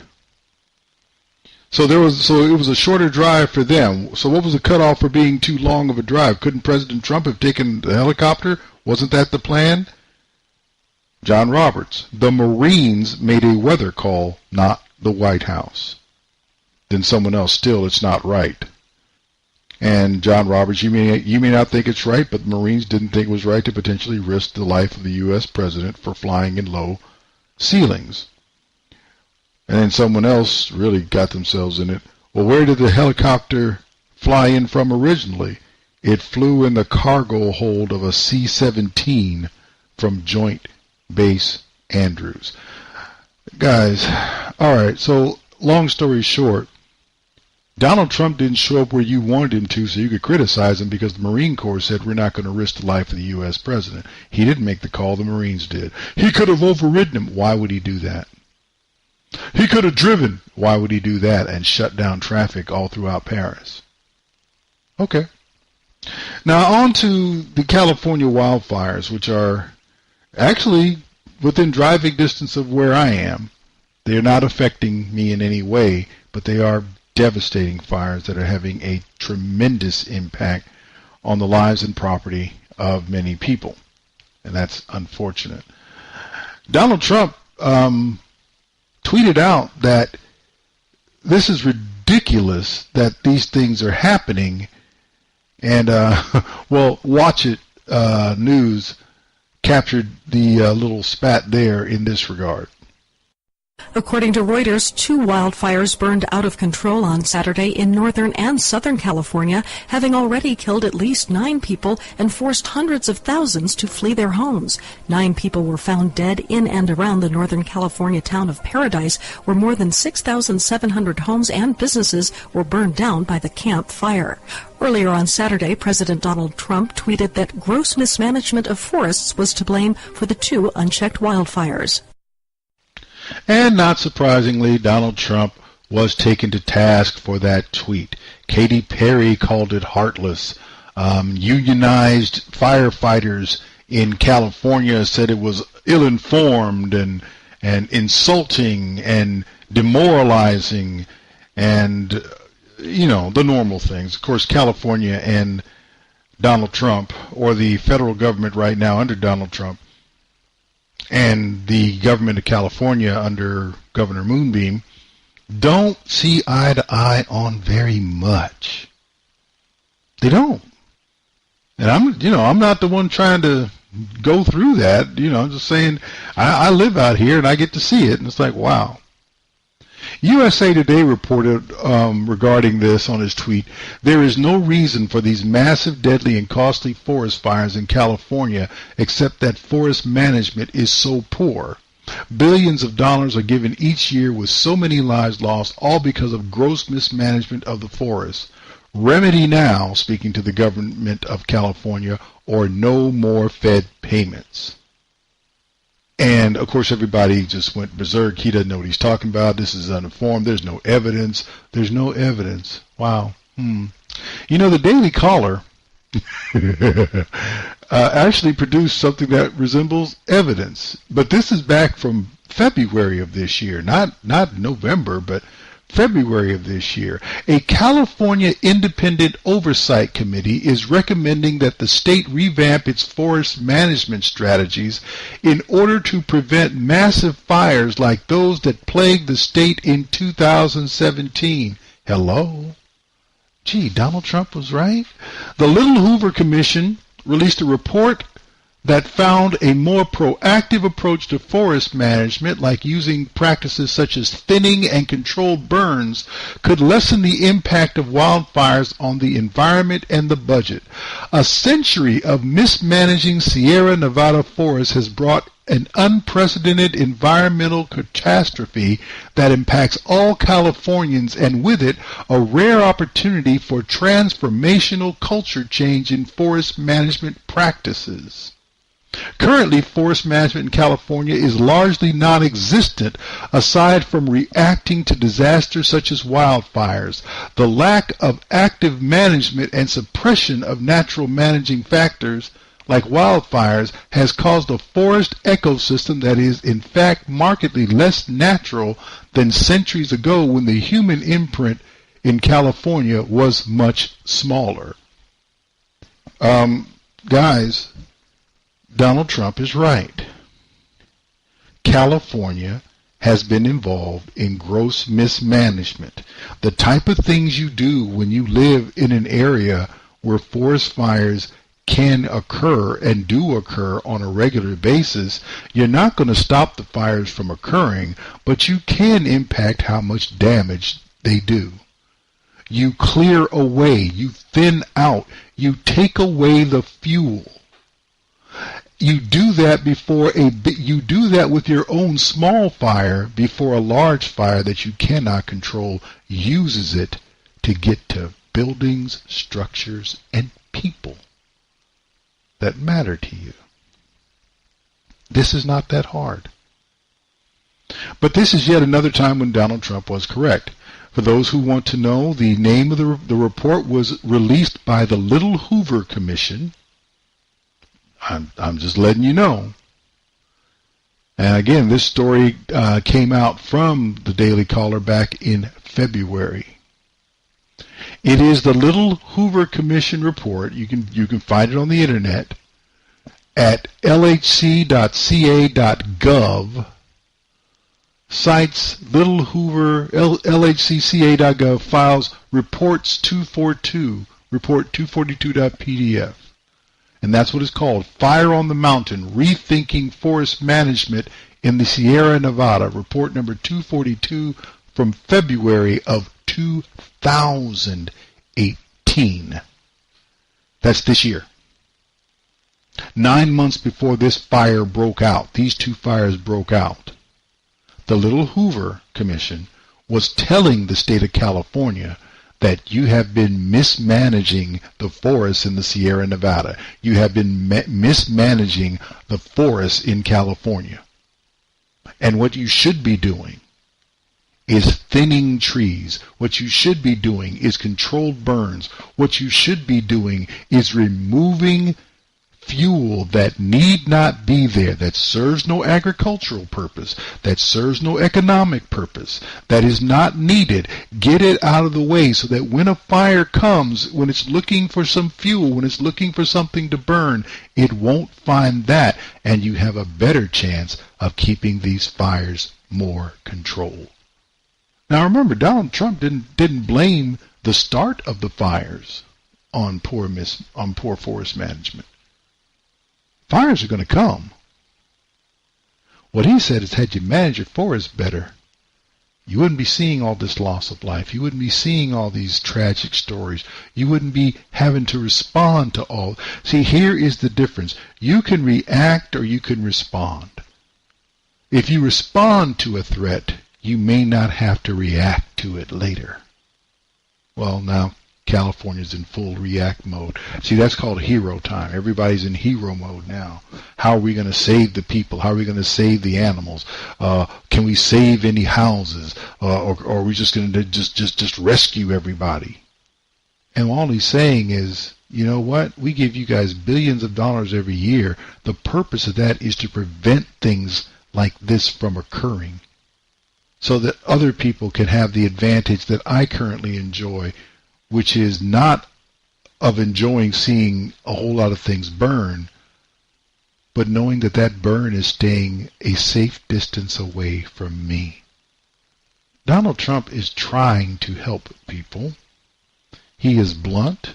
So it was a shorter drive for them. So what was the cutoff for being too long of a drive? Couldn't President Trump have taken the helicopter? Wasn't that the plan? John Roberts, the Marines made a weather call, not the White House. Then someone else, still, it's not right. And John Roberts, you may not think it's right, but the Marines didn't think it was right to potentially risk the life of the U.S. president for flying in low ceilings. And then someone else really got themselves in it. Well, where did the helicopter fly in from originally? It flew in the cargo hold of a C-17 from Joint Base Andrews. Guys, all right, so long story short, Donald Trump didn't show up where you wanted him to so you could criticize him because the Marine Corps said we're not going to risk the life of the U.S. president. He didn't make the call, the Marines did. He could have overridden him. Why would he do that? He could have driven. Why would he do that and shut down traffic all throughout Paris? Okay. Now on to the California wildfires, which are actually within driving distance of where I am. They are not affecting me in any way, but they are devastating fires that are having a tremendous impact on the lives and property of many people. And that's unfortunate. Donald Trump tweeted out that this is ridiculous that these things are happening. And, well, Watch It News captured the little spat there in this regard. According to Reuters, 2 wildfires burned out of control on Saturday in northern and southern California, having already killed at least 9 people and forced hundreds of thousands to flee their homes. 9 people were found dead in and around the Northern California town of Paradise, where more than 6,700 homes and businesses were burned down by the Camp Fire. Earlier on Saturday, President Donald Trump tweeted that gross mismanagement of forests was to blame for the 2 unchecked wildfires. And not surprisingly, Donald Trump was taken to task for that tweet. Katy Perry called it heartless. Unionized firefighters in California said it was ill-informed and insulting and demoralizing and, you know, the normal things. Of course, California and Donald Trump, or the federal government right now under Donald Trump, and the government of California under Governor Moonbeam don't see eye to eye on very much. They don't. And I'm not the one trying to go through that. I'm just saying I live out here and I get to see it, and it's like, wow. USA Today reported regarding this on his tweet, there is no reason for these massive, deadly, and costly forest fires in California except that forest management is so poor. Billions of dollars are given each year with so many lives lost, all because of gross mismanagement of the forest. Remedy now, speaking to the government of California, or no more Fed payments. And, of course, everybody just went berserk. He doesn't know what he's talking about. This is uninformed. There's no evidence. There's no evidence. Wow. The Daily Caller actually produced something that resembles evidence. But this is back from February of this year. Not November, but February of this year. A California Independent Oversight Committee is recommending that the state revamp its forest management strategies in order to prevent massive fires like those that plagued the state in 2017. Hello? Gee, Donald Trump was right. The Little Hoover Commission released a report that found a more proactive approach to forest management, like using practices such as thinning and controlled burns, could lessen the impact of wildfires on the environment and the budget. A century of mismanaging Sierra Nevada forests has brought an unprecedented environmental catastrophe that impacts all Californians, and with it, a rare opportunity for transformational culture change in forest management practices. Currently, forest management in California is largely non-existent aside from reacting to disasters such as wildfires. The lack of active management and suppression of natural managing factors like wildfires has caused a forest ecosystem that is in fact markedly less natural than centuries ago, when the human imprint in California was much smaller. Guys, Donald Trump is right. California has been involved in gross mismanagement. The type of things you do when you live in an area where forest fires can occur and do occur on a regular basis, you're not going to stop the fires from occurring, but you can impact how much damage they do. You clear away, you thin out, you take away the fuel. You do that you do that with your own small fire before a large fire that you cannot control uses it to get to buildings, structures, and people that matter to you. This is not that hard. But this is yet another time when Donald Trump was correct. For those who want to know, the name of the report was released by the Little Hoover Commission. I'm just letting you know. And again, this story came out from the Daily Caller back in February. It is the Little Hoover Commission report. You can find it on the internet at lhc.ca.gov. Cites Little Hoover, lhcca.gov files reports 242, report 242.pdf. And that's what it's called, Fire on the Mountain, Rethinking Forest Management in the Sierra Nevada, report number 242 from February of 2018. That's this year. 9 months before this fire broke out, these two fires broke out, the Little Hoover Commission was telling the state of California that you have been mismanaging the forests in the Sierra Nevada. You have been mismanaging the forests in California. And what you should be doing is thinning trees. What you should be doing is controlled burns. What you should be doing is removing fuel that need not be there, that serves no agricultural purpose, that serves no economic purpose, that is not needed. Get it out of the way so that when a fire comes, when it's looking for some fuel, when it's looking for something to burn, it won't find that, and you have a better chance of keeping these fires more controlled. Now remember, Donald Trump didn't blame the start of the fires on poor forest management. Fires are going to come. What he said is, had you managed your forest better, you wouldn't be seeing all this loss of life. You wouldn't be seeing all these tragic stories. You wouldn't be having to respond to all. See, here is the difference. You can react or you can respond. If you respond to a threat, you may not have to react to it later. Well, now, California's in full react mode. See, that's called hero time. Everybody's in hero mode now. How are we going to save the people? How are we going to save the animals? Can we save any houses? Or are we just going to just rescue everybody? And all he's saying is, you know what? We give you guys billions of dollars every year. The purpose of that is to prevent things like this from occurring, so that other people can have the advantage that I currently enjoy, which is not of enjoying seeing a whole lot of things burn, but knowing that that burn is staying a safe distance away from me. Donald Trump is trying to help people. He is blunt,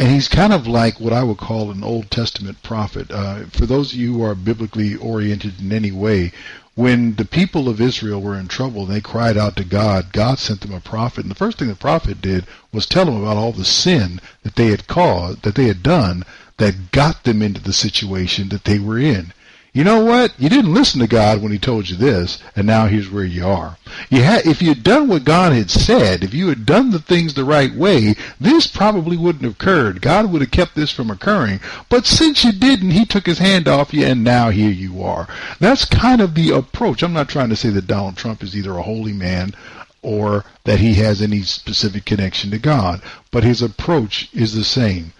And he's kind of like what I would call an Old Testament prophet. For those of you who are biblically oriented in any way, when the people of Israel were in trouble and they cried out to God, God sent them a prophet. And the first thing the prophet did was tell them about all the sin that they had caused, that they had done, that got them into the situation that they were in. You know what? You didn't listen to God when he told you this, and now here's where you are. If you had done what God had said, if you had done the things the right way, this probably wouldn't have occurred. God would have kept this from occurring. But since you didn't, he took his hand off you, and now here you are. That's kind of the approach. I'm not trying to say that Donald Trump is either a holy man or that he has any specific connection to God, but his approach is the same.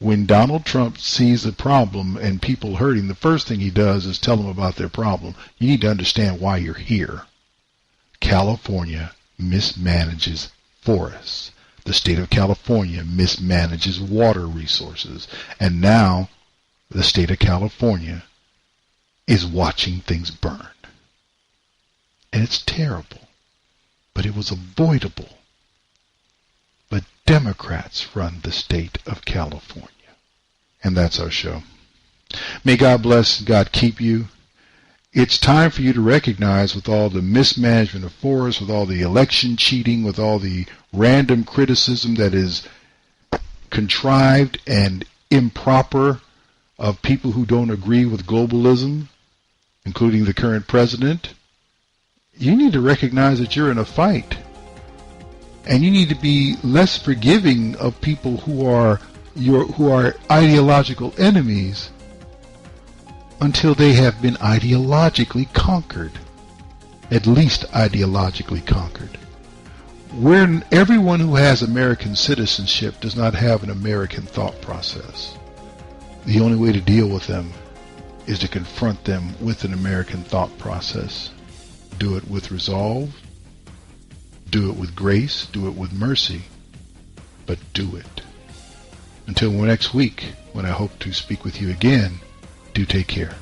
When Donald Trump sees a problem and people hurting, the first thing he does is tell them about their problem. You need to understand why you're here. California mismanages forests. The state of California mismanages water resources. And now the state of California is watching things burn. And it's terrible. But it was avoidable. But Democrats run the state of California. And that's our show. May God bless and God keep you. It's time for you to recognize, with all the mismanagement of forests, with all the election cheating, with all the random criticism that is contrived and improper of people who don't agree with globalism, including the current president, you need to recognize that you're in a fight. And you need to be less forgiving of people who are ideological enemies until they have been ideologically conquered. At least ideologically conquered. Where everyone who has American citizenship does not have an American thought process. The only way to deal with them is to confront them with an American thought process. Do it with resolve. Do it with grace, do it with mercy, but do it. Until next week, when I hope to speak with you again, do take care.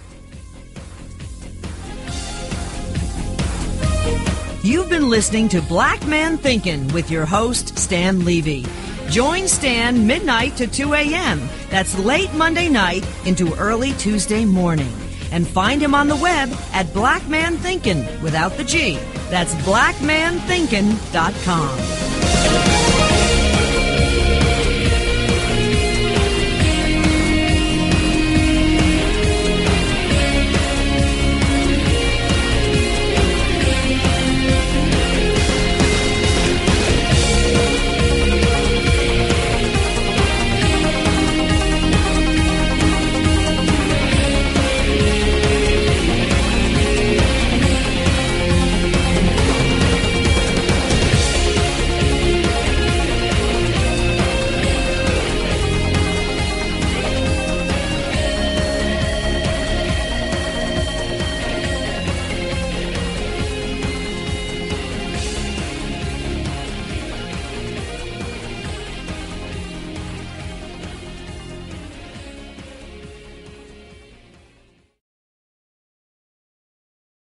You've been listening to Black Man Thinkin' with your host, Stan Levy. Join Stan midnight to 2 a.m. That's late Monday night into early Tuesday morning. And find him on the web at Black Man Thinkin' without the G. That's blackmanthinkin.com.